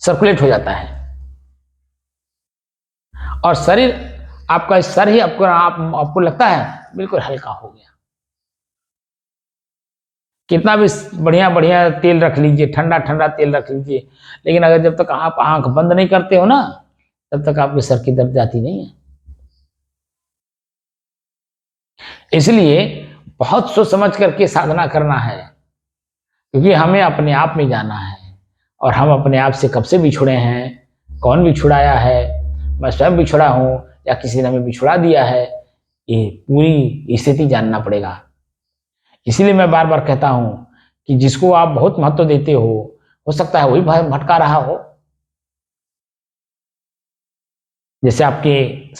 सर्कुलेट हो जाता है, और शरीर आपका, सर ही आपको लगता है बिल्कुल हल्का हो गया। कितना भी बढ़िया बढ़िया तेल रख लीजिए, ठंडा ठंडा तेल रख लीजिए, लेकिन अगर जब तक आप आंख बंद नहीं करते हो ना, तब तक आपके सर की दर्द जाती नहीं है। इसलिए बहुत सोच समझ करके साधना करना है, क्योंकि हमें अपने आप में जाना है, और हम अपने आप से कब से बिछुड़े हैं, कौन बिछुड़ाया है, मैं स्वयं बिछुड़ा हूं या किसी ने हमें बिछुड़ा दिया है, ये पूरी स्थिति जानना पड़ेगा। इसीलिए मैं बार बार कहता हूं कि जिसको आप बहुत महत्व देते हो सकता है वही भटका रहा हो। जैसे आपके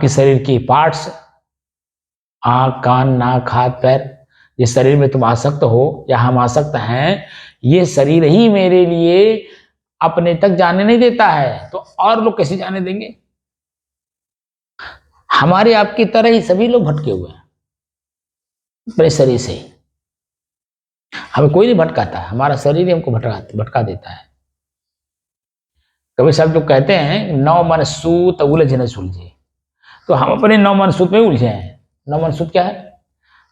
शरीर के पार्ट्स, आंख, कान, नाक, हाथ, पैर, जिस शरीर में तुम आसक्त हो या हम आसक्त हैं, ये शरीर ही मेरे लिए अपने तक जाने नहीं देता है, तो और लोग कैसे जाने देंगे? हमारे आपकी तरह ही सभी लोग भटके हुए हैं अपने शरीर से ही। हमें कोई नहीं भटकाता, हमारा शरीर ही हमको भटका देता है। कभी सब लोग कहते हैं 9 मन सूत उलझ न सुलझे, तो हम अपने 9 मन सूत में उलझे हैं। 9 मन सूत क्या है?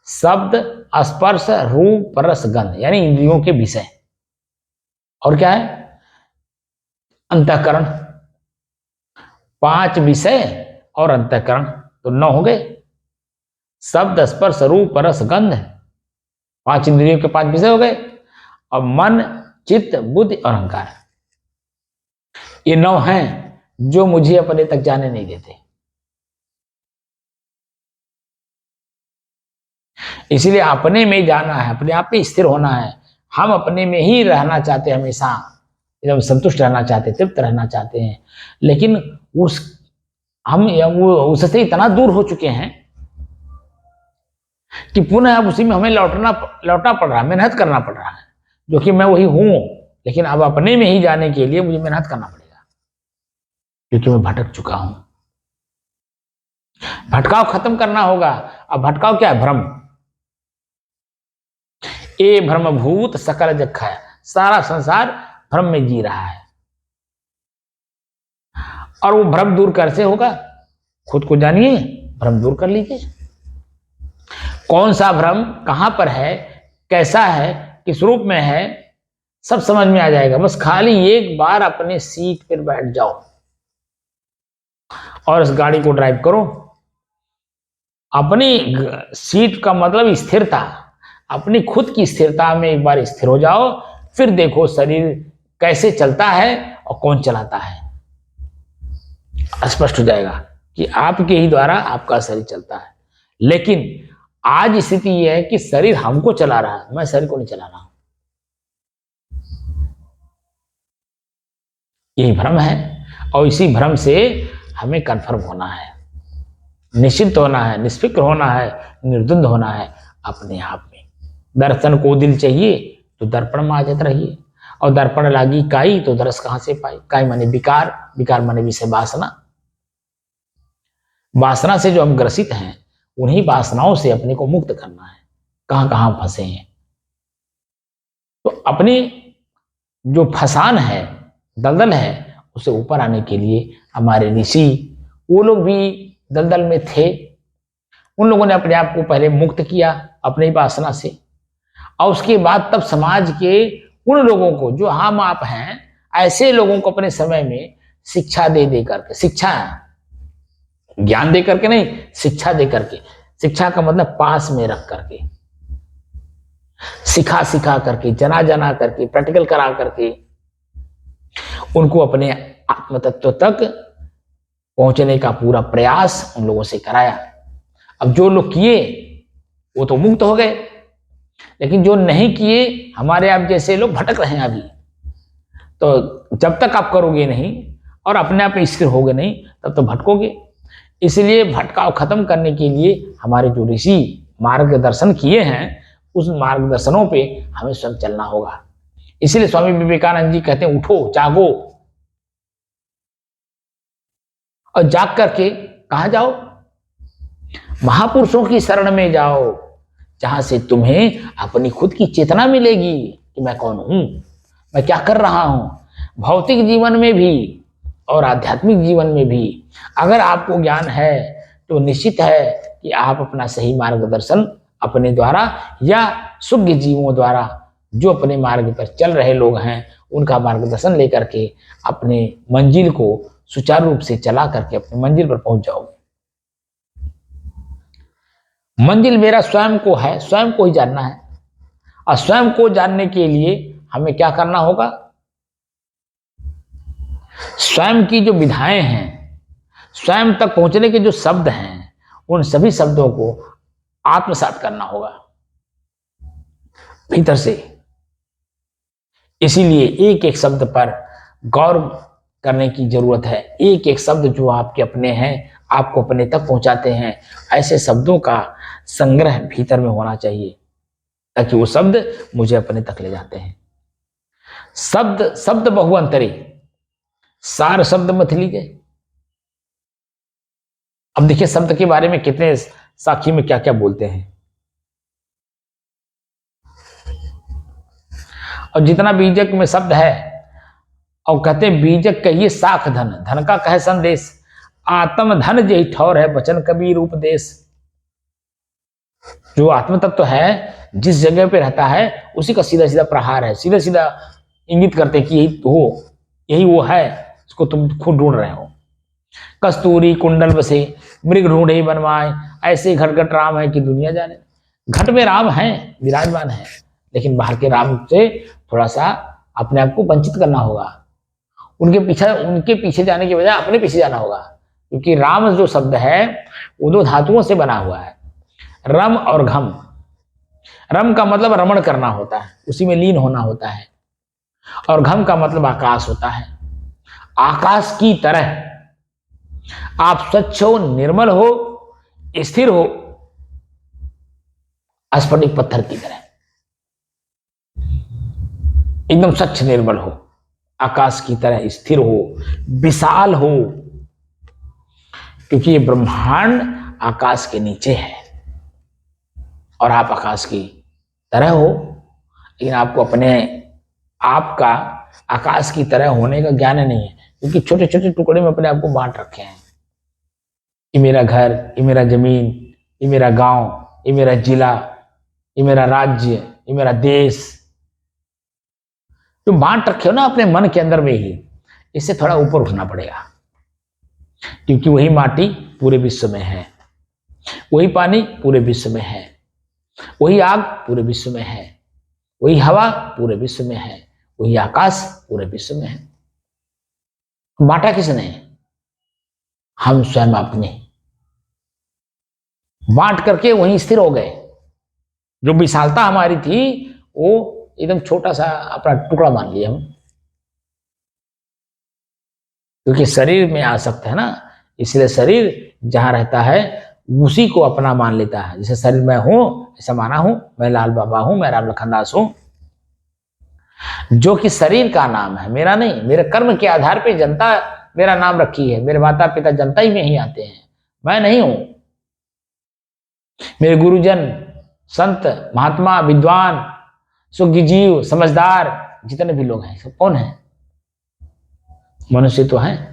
शब्द, स्पर्श, रूप, रस, गंध, यानी इंद्रियों के विषय। और क्या है? अंतःकरण। 5 विषय और अंतःकरण, तो 9 हो गए। शब्द, स्पर्श, रूप, रस, गंध, 5 इंद्रियों के 5 विषय हो गए। और मन, चित्त, बुद्धि और अहंकार, ये 9 हैं जो मुझे अपने तक जाने नहीं देते। इसलिए अपने में जाना है, अपने आप में स्थिर होना है। हम अपने में ही रहना चाहते हैं, हमेशा एकदम संतुष्ट रहना चाहते हैं, तृप्त रहना चाहते हैं, लेकिन हम उससे इतना दूर हो चुके हैं कि पुनः अब उसी में हमें लौटना पड़ रहा है, मेहनत करना पड़ रहा है, जो कि मैं वही हूं, लेकिन अब अपने में ही जाने के लिए मुझे मेहनत करना पड़ेगा, क्योंकि मैं भटक चुका हूं। भटकाव खत्म करना होगा। अब भटकाव क्या है? भ्रम। ये भ्रमभूत सकल जग है, सारा संसार भ्रम में जी रहा है। और वो भ्रम दूर कैसे होगा? खुद को जानिए, भ्रम दूर कर लीजिए। कौन सा भ्रम कहां पर है, कैसा है, किस रूप में है, सब समझ में आ जाएगा। बस खाली एक बार अपने सीट पर बैठ जाओ और इस गाड़ी को ड्राइव करो। अपनी सीट का मतलब स्थिरता, अपनी खुद की स्थिरता में एक बार स्थिर हो जाओ, फिर देखो शरीर कैसे चलता है और कौन चलाता है। स्पष्ट हो जाएगा कि आपके ही द्वारा आपका शरीर चलता है। लेकिन आज स्थिति यह है कि शरीर हमको चला रहा है, मैं शरीर को नहीं चला रहा हूं। यही भ्रम है, और इसी भ्रम से हमें कन्फर्म होना है, निश्चिंत होना है, निष्फिक्र होना है, निर्द्वंद होना है अपने आप में। दर्शन को दिल चाहिए तो दर्पण में आजत रहिए, और दर्पण लागी काई तो दरस कहां से पाई। काई माने विकार, विकार माने विषय वासना। वासना से जो हम ग्रसित हैं, उन्हीं वासनाओं से अपने को मुक्त करना है। कहां कहां फंसे हैं, तो अपनी जो फसान है, दलदल है, उसे ऊपर आने के लिए हमारे ऋषि, वो लोग भी दलदल में थे। उन लोगों ने अपने आप को पहले मुक्त किया अपनी वासना से, और उसके बाद तब समाज के उन लोगों को जो हम आप हैं, ऐसे लोगों को अपने समय में शिक्षा दे करके, शिक्षा ज्ञान दे करके नहीं, शिक्षा दे करके, शिक्षा का मतलब पास में रख करके, सिखा करके, जना करके, प्रैक्टिकल करा करके उनको अपने आत्म तत्व तक पहुंचने का पूरा प्रयास उन लोगों से कराया। अब जो लोग किए वो तो मुक्त हो गए, लेकिन जो नहीं किए, हमारे आप जैसे लोग भटक रहे हैं अभी। तो जब तक आप करोगे नहीं, और अपने आप स्थिर होगे नहीं, तब तो भटकोगे। इसलिए भटकाव खत्म करने के लिए हमारे जो ऋषि मार्गदर्शन किए हैं, उस मार्गदर्शनों पे हमें स्वयं चलना होगा। इसलिए स्वामी विवेकानंद जी कहते हैं, उठो, जागो, और जाग करके कहां जाओ? महापुरुषों की शरण में जाओ, जहां से तुम्हें अपनी खुद की चेतना मिलेगी कि मैं कौन हूं, मैं क्या कर रहा हूं। भौतिक जीवन में भी और आध्यात्मिक जीवन में भी अगर आपको ज्ञान है तो निश्चित है कि आप अपना सही मार्गदर्शन अपने द्वारा या शुद्ध जीवों द्वारा, जो अपने मार्ग पर चल रहे लोग हैं, उनका मार्गदर्शन लेकर के अपने मंजिल को सुचारू रूप से चला करके अपनी मंजिल पर पहुंच जाओगे। मंजिल मेरा स्वयं को है, स्वयं को ही जानना है। और स्वयं को जानने के लिए हमें क्या करना होगा? स्वयं की जो विधाएं हैं, स्वयं तक पहुंचने के जो शब्द हैं, उन सभी शब्दों को आत्मसात करना होगा भीतर से। इसीलिए एक एक शब्द पर गौर करने की जरूरत है। एक एक शब्द जो आपके अपने हैं, आपको अपने तक पहुंचाते हैं, ऐसे शब्दों का संग्रह भीतर में होना चाहिए, ताकि वो शब्द मुझे अपने तक ले जाते हैं। शब्द शब्द बहुअंतरी, सार शब्द मत लीजिए। अब देखिए शब्द के बारे में कितने साखी में क्या क्या बोलते हैं। और जितना बीजक में शब्द है, और कहते हैं बीजक कहिए साख धन, धन का कहे संदेश, आत्म धन जही ठौर है वचन कबीर उपदेश। जो आत्म तत्व है, जिस जगह पे रहता है, उसी का सीधा सीधा प्रहार है, सीधा सीधा इंगित करते कि यही वो है, इसको तुम खुद ढूंढ रहे हो। कस्तूरी कुंडल बसे मृग ढूंढे बनवाए, ऐसे घट घट राम है कि दुनिया जाने। घट में राम है, विराजमान है, लेकिन बाहर के राम से थोड़ा सा अपने आप को वंचित करना होगा। उनके पीछे जाने की बजाय अपने पीछे जाना होगा, क्योंकि राम जो शब्द है वो दो धातुओं से बना हुआ है, रम और घम। रम का मतलब रमण करना होता है, उसी में लीन होना होता है, और घम का मतलब आकाश होता है। आकाश की तरह आप स्वच्छ हो, निर्मल हो, स्थिर हो, स्फटिक पत्थर की तरह एकदम स्वच्छ निर्मल हो, आकाश की तरह स्थिर हो, विशाल हो, क्योंकि ये ब्रह्मांड आकाश के नीचे है और आप आकाश की तरह हो। लेकिन आपको अपने आप का आकाश की तरह होने का ज्ञान नहीं है, क्योंकि छोटे छोटे टुकड़े में अपने आप को बांट रखे हैं। ये मेरा घर, ये मेरा जमीन, ये मेरा गांव, ये मेरा जिला, ये मेरा राज्य, ये मेरा देश, जो बांट रखे हो ना अपने मन के अंदर में ही, इससे थोड़ा ऊपर उठना पड़ेगा। क्योंकि वही माटी पूरे विश्व में है, वही पानी पूरे विश्व में है, वही आग पूरे विश्व में है, वही हवा पूरे विश्व में है, वही आकाश पूरे विश्व में है। बांटा किसने? हम स्वयं अपने बांट करके वहीं स्थिर हो गए। जो विशालता हमारी थी वो एकदम छोटा सा अपना टुकड़ा मान लिया हम, क्योंकि शरीर में आसक्त है ना, इसलिए शरीर जहां रहता है उसी को अपना मान लेता है। जैसे शरीर में हूं, ऐसा माना हूं, मैं लाल बाबा हूं, मैं राम लखनदास हूं, जो कि शरीर का नाम है, मेरा नहीं। मेरे कर्म के आधार पे जनता मेरा नाम रखी है, मेरे माता पिता जनता ही में ही आते हैं, मैं नहीं हूं। मेरे गुरुजन, संत, महात्मा, विद्वान, सुखी जीव, समझदार जितने भी लोग हैं, सब कौन है? मनुष्य तो हैं।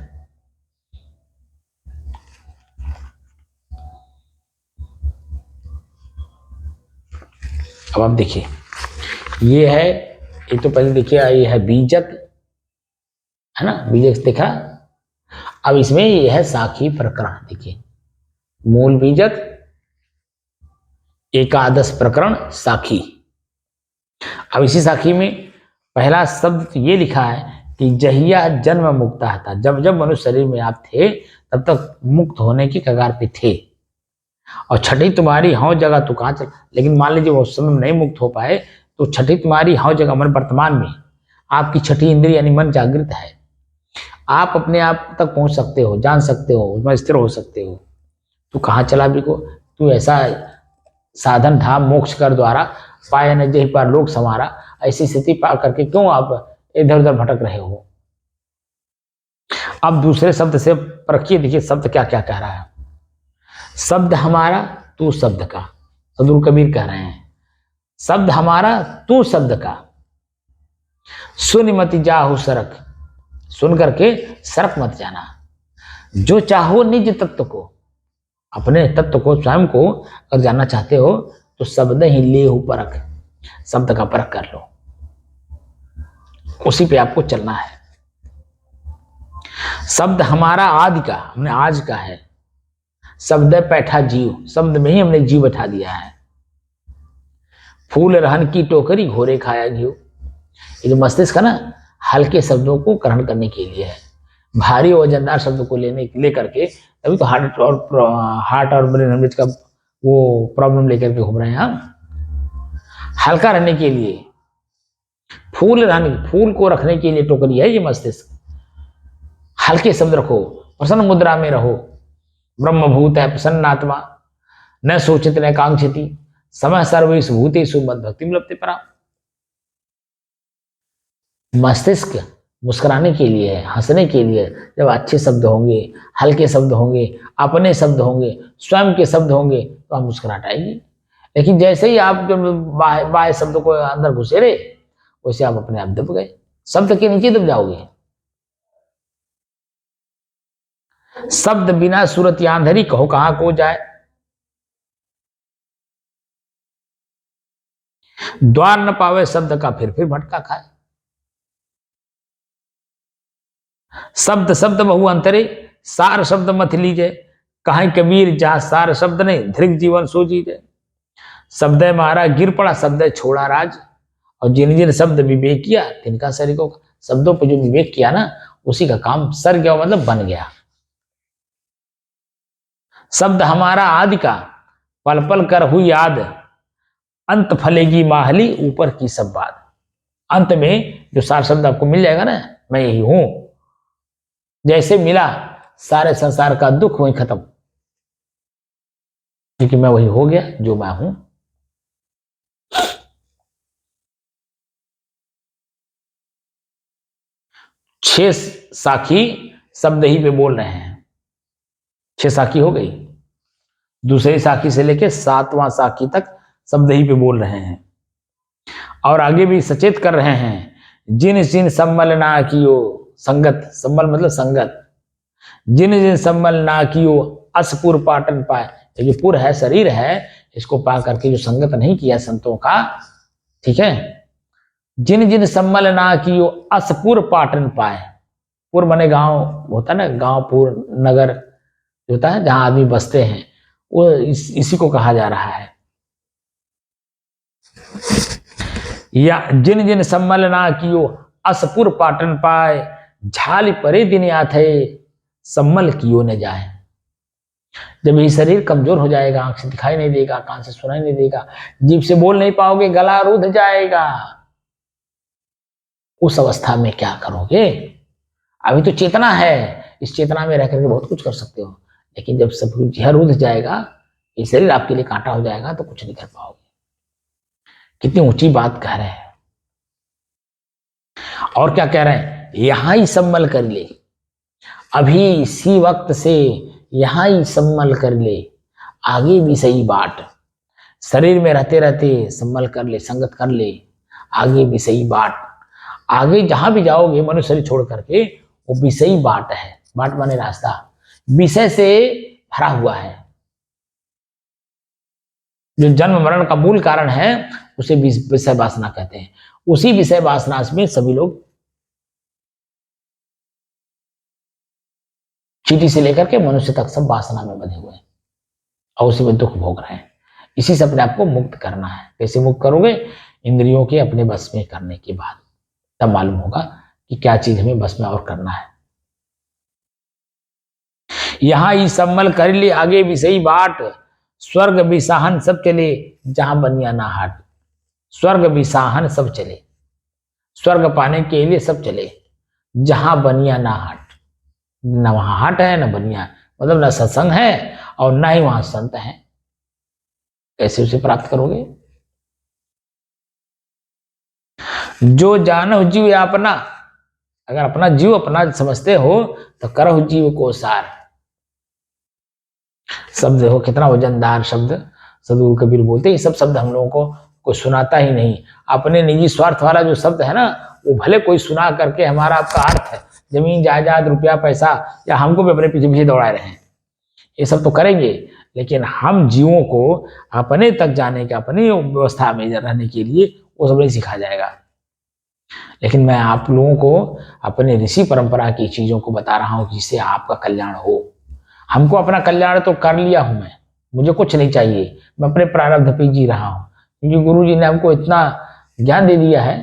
अब आप देखिए, ये है, ये तो पहले देखिए, ये है बीजक, है ना, बीजक देखा। अब इसमें ये है साखी प्रकरण, देखिए, मूल बीजक, एकादश प्रकरण, साखी। अब इसी साखी में पहला शब्द ये लिखा है कि जहिया जन्म मुक्ता था, जब जब मनुष्य शरीर में आप थे तब तक मुक्त होने की कगार पे थे। और छठी तुम्हारी हौ जगह तू कहाँ चल। लेकिन मान लीजिए वो समय में नहीं मुक्त हो पाए, तो छठी तुम्हारी हौ जगह, मन वर्तमान में आपकी छठी इंद्रिय यानी मन जागृत है। आप अपने आप तक पहुंच सकते हो, जान सकते हो, उसमें स्थिर हो सकते हो। तू कहाँ चला बिको, तू ऐसा साधन था मोक्ष कर द्वारा पाए न जही पर लोक संवारा, ऐसी स्थिति पा करके क्यों आप इधर उधर भटक रहे हो। अब दूसरे शब्द से परखिए, देखिए शब्द क्या क्या कह रहा है। शब्द हमारा तू शब्द का, सदगुरु कबीर कह रहे हैं, शब्द हमारा तू शब्द का, सुन मत जाहु सरक, सुन करके सरक मत जाना। जो चाहो निज तत्व को, अपने तत्व को स्वयं को अगर जानना चाहते हो तो शब्द ही ले हो परख, शब्द का परख कर लो, उसी पे आपको चलना है। शब्द हमारा आदि का, हमने आज का है। शब्द बैठा जीव, शब्द में ही हमने जीव बैठा दिया है। फूल रहन की टोकरी घोरे खाया घी, ये जो मस्तिष्क है ना, हल्के शब्दों को ग्रहण करने के लिए है, भारी वजनदार शब्दों को ले करके तभी तो हार्ट और ब्रेन हेमरेज का वो प्रॉब्लम लेकर के घूम रहे हैं हम। हल्का रहने के लिए फूल को रखने के लिए टोकरी है ये मस्तिष्क। हल्के शब्द रखो, प्रसन्न मुद्रा में रहो। ब्रह्मभूत है प्रसन्न आत्मा, न सोचित न कांक्षति, समय सर्वेषु भूतेषु मद भक्ति लभते परा। मस्तिष्क मुस्कुराने के लिए है, हंसने के लिए। जब अच्छे शब्द होंगे, हल्के शब्द होंगे, अपने शब्द होंगे, स्वयं के शब्द होंगे तो आप मुस्कुराहट आएगी। लेकिन जैसे ही आप जब बाह्य शब्द को अंदर घुसे रहे, वैसे आप अपने आप दब गए, शब्द के नीचे दब जाओगे। शब्द बिना सूरत आंधरी, कहो कहां को जाए। द्वार न पावे शब्द का, फिर भटका खाए। शब्द शब्द बहु अंतरे, सार शब्द मत लीजे। कहीं कबीर जहां सार शब्द नहीं, धृग जीवन सो जीजे। शब्द मारा गिर पड़ा, शब्द छोड़ा राज, और जिन जिन शब्द विवेक किया तिनका शरीरों का। शब्दों पर जो विवेक किया ना, उसी का काम सर गया, मतलब बन गया। शब्द हमारा आदि का, पल पल कर हुई याद, अंत फलेगी माहली ऊपर की सब बात। अंत में जो सार शब्द आपको मिल जाएगा ना, मैं यही हूं, जैसे मिला सारे संसार का दुख वही खत्म, क्योंकि मैं वही हो गया जो मैं हूं। छह साखी शब्द ही पे बोल रहे हैं, 6 साखी हो गई। दूसरी साखी से लेके 7वां साखी तक शब्द ही पे बोल रहे हैं, और आगे भी सचेत कर रहे हैं। जिन जिन सम्मल ना कियो संगत, सम्मल मतलब संगत, जिन जिन सम्मल ना कियो असपुर पाटन पाए। ये जो पुर है, शरीर है, इसको पा करके जो संगत नहीं किया संतों का, ठीक है। जिन जिन सम्मल ना कियो असपुर पाटन पाए। पुर बने गांव होता है ना, गांव पुर नगर होता है जहां आदमी बसते हैं, वो इसी को कहा जा रहा है। या जिन जिन सम्मल ना कियो असपुर पाटन पाए, झाल परे दिन आथे सम्मल कियो न जाए। जब ये शरीर कमजोर हो जाएगा, आंख से दिखाई नहीं देगा, कान से सुनाई नहीं देगा, जीभ से बोल नहीं पाओगे, गला रुध जाएगा, उस अवस्था में क्या करोगे। अभी तो चेतना है, इस चेतना में रह करके बहुत कुछ कर सकते हो, लेकिन जब सब कुछ जहर रुध जाएगा, ये शरीर आपके लिए कांटा हो जाएगा, तो कुछ नहीं कर पाओगे। कितनी ऊंची बात कह रहे हैं। और क्या कह रहे हैं, यहां ही सम्मल कर ले, अभी इसी वक्त से यहां ही सम्मल कर ले, आगे भी सही बाट। शरीर में रहते रहते सम्मल कर ले, संगत कर ले, आगे भी सही बाट। आगे जहां भी जाओगे मनुष्य शरीर छोड़ करके, वो विषयी बाट है। बाट माने रास्ता, विषय से भरा हुआ है। जो जन्म मरण का मूल कारण है उसे विषय वासना कहते हैं। उसी विषय वासना में सभी लोग चींटी से लेकर के मनुष्य तक सब वासना में बंधे हुए हैं, और उसी में दुख भोग रहे हैं। इसी से अपने आप को मुक्त करना है। कैसे मुक्त करोगे, इंद्रियों के अपने बस में करने के बाद तब मालूम होगा कि क्या चीज हमें बस में और करना है। यहां ही सम्मल कर ले, आगे भी सही बाट, स्वर्ग विसाहन सब चले जहां बनिया ना हाट। स्वर्ग विसाहन सब चले, स्वर्ग पाने के लिए सब चले जहां बनिया ना हाट। न वहां हाट है न बनिया, मतलब न सत्संग है और न ही वहां संत है। कैसे उसे प्राप्त करोगे? जो जानहु जीव अपना, अगर अपना जीव अपना समझते हो तो करहु जीव को सार। शब्द देखो कितना वजनदार शब्द सदगुरु कबीर बोलते। ये सब शब्द हम लोगों को सुनाता ही नहीं। अपने निजी स्वार्थ वाला जो शब्द है ना, वो भले कोई सुना करके हमारा आपका अर्थ है जमीन जायदाद रुपया पैसा या हमको भी अपने पीछे पीछे दौड़ा रहे हैं, ये सब तो करेंगे, लेकिन हम जीवों को अपने तक जाने के, अपनी व्यवस्था में रहने के लिए वो सब नहीं सिखाया जाएगा। लेकिन मैं आप लोगों को अपने ऋषि परंपरा की चीजों को बता रहा हूं जिससे आपका कल्याण हो। हमको अपना कल्याण तो कर लिया हूं मैं, मुझे कुछ नहीं चाहिए, मैं अपने प्रारब्ध पे जी रहा हूं, क्योंकि गुरु जी ने हमको इतना ज्ञान दे दिया है।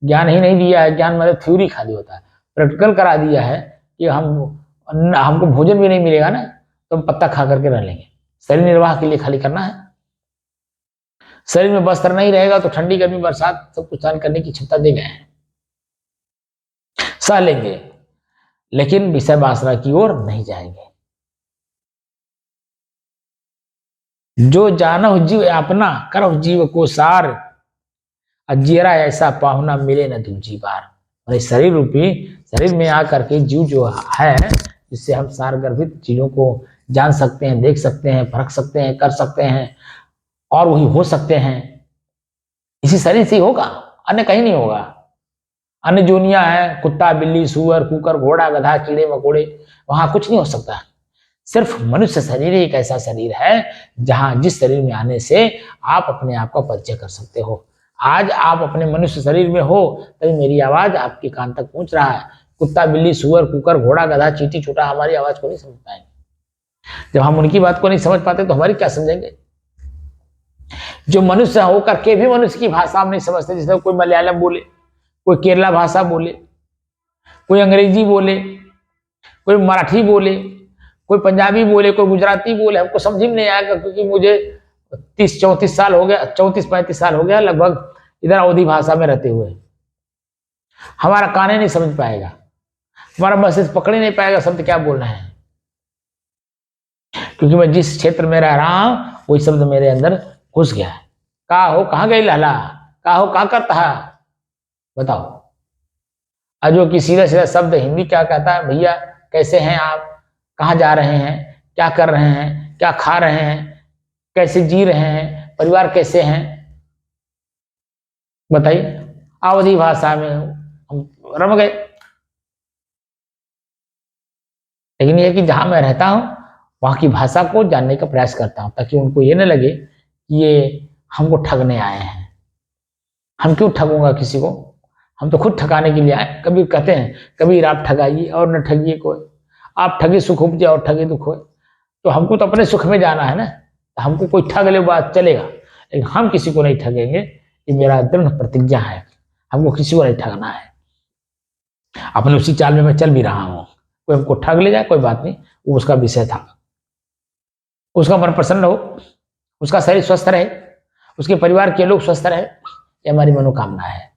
ज्ञान ही नहीं दिया है, ज्ञान मतलब थ्योरी खाली होता है, प्रैक्टिकल करा दिया है कि हमको भोजन भी नहीं मिलेगा ना तो हम पत्ता खा करके रह लेंगे। शरीर निर्वाह के लिए खाली करना है। शरीर में वस्त्र नहीं रहेगा तो ठंडी गर्मी बरसात सब कुछ सहन करने की क्षमता दे गए हैं, सह लेंगे, लेकिन विषय वासना की ओर नहीं जाएंगे। जो जानहु जीव अपना करहु जीव को सार, अजियरा ऐसा पाहुना मिले न दूजी बार। और शरीर रूपी शरीर में आकर के जीव जो है, जिससे हम सार गर्भित चीजों को जान सकते हैं, देख सकते हैं, परख सकते हैं, कर सकते हैं और वही हो सकते हैं, इसी शरीर से ही होगा, अन्य कहीं नहीं होगा। अन्य जोनिया है, कुत्ता बिल्ली सूअर कुकर घोड़ा गधा कीड़े मकोड़े, वहां कुछ नहीं हो सकता। सिर्फ मनुष्य शरीर ही एक ऐसा शरीर है जहां जिस शरीर में आने से आप अपने आप का परिचय कर सकते हो। आज आप अपने मनुष्य शरीर में हो तभी मेरी आवाज आपके कान तक पहुंच रहा है। कुत्ता बिल्ली सूअर कुकर घोड़ा गधा चींटी छोटा हमारी आवाज को नहीं समझ पाएंगे। जब हम उनकी बात को नहीं समझ पाते तो हमारी क्या समझेंगे? जो मनुष्य होकर के भी मनुष्य की भाषा हम नहीं समझते, जैसे कोई मलयालम बोले, कोई केरला भाषा बोले, कोई अंग्रेजी बोले, कोई मराठी बोले, कोई पंजाबी बोले, कोई गुजराती बोले, हमको समझ में नहीं आएगा, क्योंकि मुझे 30-34 साल हो गया, 34-35 साल हो गया लगभग इधर अवधी भाषा में रहते हुए। हमारा कान ही नहीं समझ पाएगा, हमारा मस्तिष्क पकड़ ही नहीं पाएगा शब्द क्या बोलना है, क्योंकि मैं जिस क्षेत्र में रह रहा हूं वही शब्द मेरे अंदर घुस गया है। कहा हो कहाँ गई लाला, कहा हो कहाँ करता है, बताओ। जो कि सीधा सीधा शब्द हिंदी क्या कहता है, भैया कैसे हैं आप, कहाँ जा रहे हैं, क्या कर रहे हैं, क्या खा रहे हैं, कैसे जी रहे हैं, परिवार कैसे हैं, बताइए। अवधी भाषा में हम रम गए। लेकिन यह कि जहां मैं रहता हूं वहां की भाषा को जानने का प्रयास करता हूं, ताकि उनको ये न लगे कि ये हमको ठगने आए हैं। हम क्यों ठगूंगा किसी को, हम तो खुद ठगाने के लिए आए। कबीर कहते हैं, कबीर आप ठगाइए और न ठगिए कोई, आप ठगे सुख उपजे और ठगे दुख हो। तो हमको तो अपने सुख में जाना है ना, हमको कोई ठग ले बात चलेगा, लेकिन हम किसी को नहीं ठगेंगे, ये मेरा दृढ़ प्रतिज्ञा है। हमको किसी को नहीं ठगना है, अपने उसी चाल में मैं चल भी रहा हूं। कोई हमको ठग ले जाए कोई बात नहीं, वो उसका विषय था, उसका मन प्रसन्न हो, उसका शरीर स्वस्थ रहे, उसके परिवार के लोग स्वस्थ रहे, ये हमारी मनोकामना है।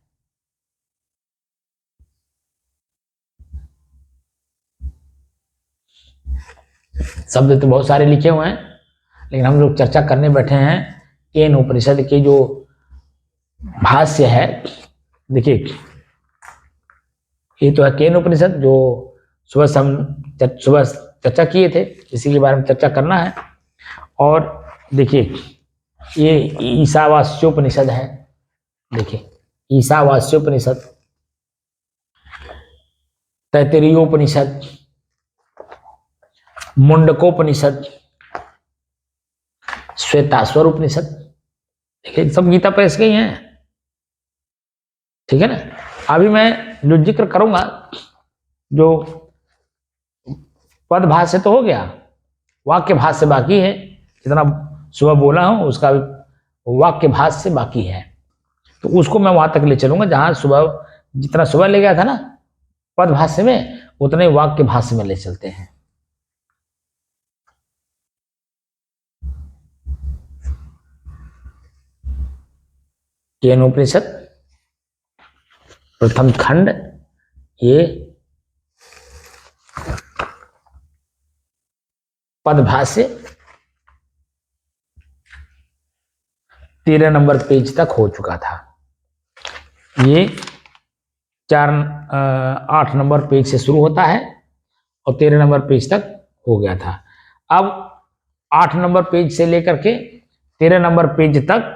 शब्द तो बहुत सारे लिखे हुए हैं, लेकिन हम लोग चर्चा करने बैठे हैं केन उपनिषद के जो भाष्य है। देखिए ये तो है केन उपनिषद, जो सुबह चर्चा किए थे, इसी के बारे में चर्चा करना है। और देखिए ये ईशावास्योपनिषद है, देखिए ईशावास्योपनिषद, तैत्तिरीयोपनिषद, मुंडकोपनिषद, श्वेताश्वर उपनिषद, देखिए सब गीता प्रेस गई हैं, ठीक है ना। अभी मैं जो जिक्र करूंगा, जो पद भाष्य तो हो गया, वाक्य भाष्य बाकी है। जितना सुबह बोला हूं उसका वाक्य भाष्य बाकी है, तो उसको मैं वहां तक ले चलूंगा जहां सुबह, जितना सुबह ले गया था ना पद भाष्य में, उतने वाक्य भाष्य में ले चलते हैं। केनोपनिषद प्रथम खंड, ये पदभाष्य 13 नंबर पेज तक हो चुका था। ये 8 नंबर पेज से शुरू होता है और 13 नंबर पेज तक हो गया था। अब 8 नंबर पेज से लेकर के 13 नंबर पेज तक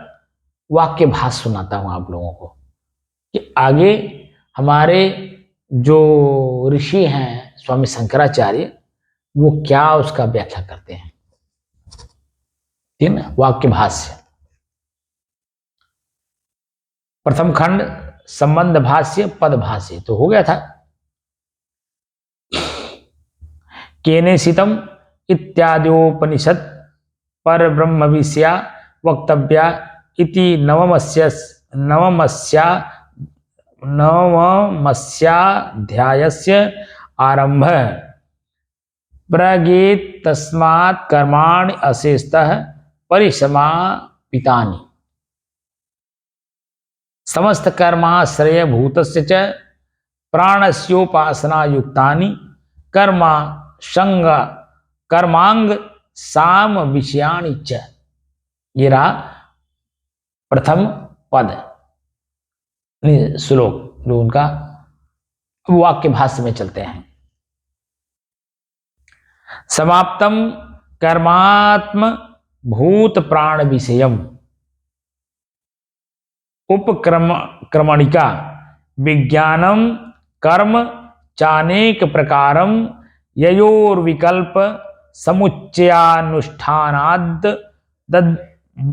वाक्य भाष्य सुनाता हूं आप लोगों को कि आगे हमारे जो ऋषि हैं स्वामी शंकराचार्य वो क्या उसका व्याख्या करते हैं। ठीक है ना। वाक्य भाष्य प्रथम खंड संबंध भाष्य पद भाष्य तो हो गया था। केनेशितम इत्याद्योपनिषद पर ब्रह्म विषया वक्तव्या इति नवमस्याध्यायस्य आरंभ प्रगेत तस्मात् कर्माणि अशेषतः परिसमापितानि समस्त कर्माश्रय भूतस्य च प्राणस्योपासना युक्तानि कर्मांग साम विषयाणि च। ये रहा प्रथम पद श्लोक जो उनका। वाक्य भाष्य में चलते हैं। समाप्तम कर्मात्म भूत प्राण विषयम उपक्रमणिका विज्ञानम कर्म चानेक प्रकारम ययोर्विकल्प समुच्चयानुष्ठानाद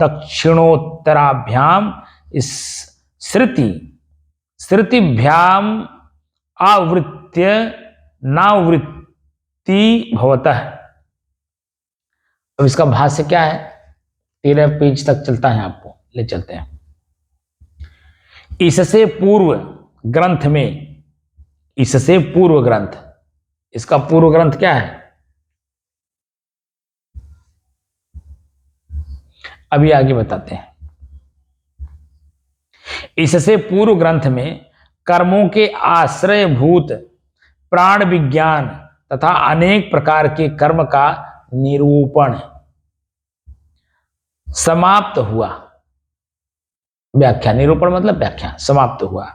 दक्षिणोत्तराभ्याम श्रुतिभ्याम आवृत्य नावृत्ति भवतः। अब इसका भाष्य क्या है? 13 पेज तक चलता है, आपको ले चलते हैं। इससे पूर्व ग्रंथ में, इससे पूर्व ग्रंथ, इसका पूर्व ग्रंथ क्या है? अभी आगे बताते हैं। इससे पूर्व ग्रंथ में कर्मों के आश्रयभूत प्राण विज्ञान तथा अनेक प्रकार के कर्म का निरूपण समाप्त हुआ। व्याख्या, निरूपण मतलब व्याख्या, समाप्त हुआ।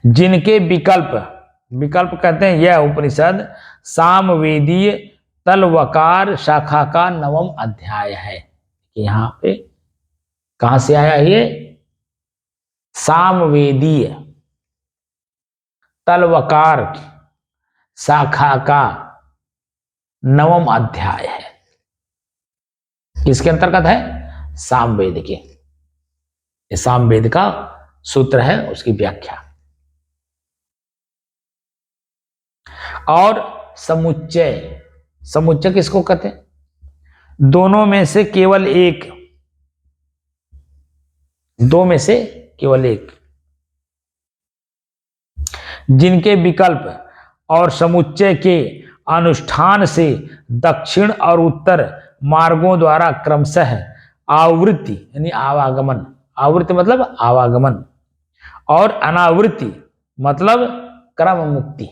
जिनके विकल्प कहते हैं यह उपनिषद सामवेदीय तलवकार शाखा का 9वां अध्याय है। यहां पे कहां से आया ये? सामवेदीय तलवकार शाखा का 9वां अध्याय है। किसके अंतर्गत है? सामवेद के। सामवेद का सूत्र है, उसकी व्याख्या। और समुच्चय किसको कहते हैं? दोनों में से केवल एक, दो में से केवल एक। जिनके विकल्प और समुच्चय के अनुष्ठान से दक्षिण और उत्तर मार्गों द्वारा क्रमशः आवृत्ति यानी आवागमन, आवृत्ति मतलब आवागमन, और अनावृत्ति मतलब क्रम मुक्ति,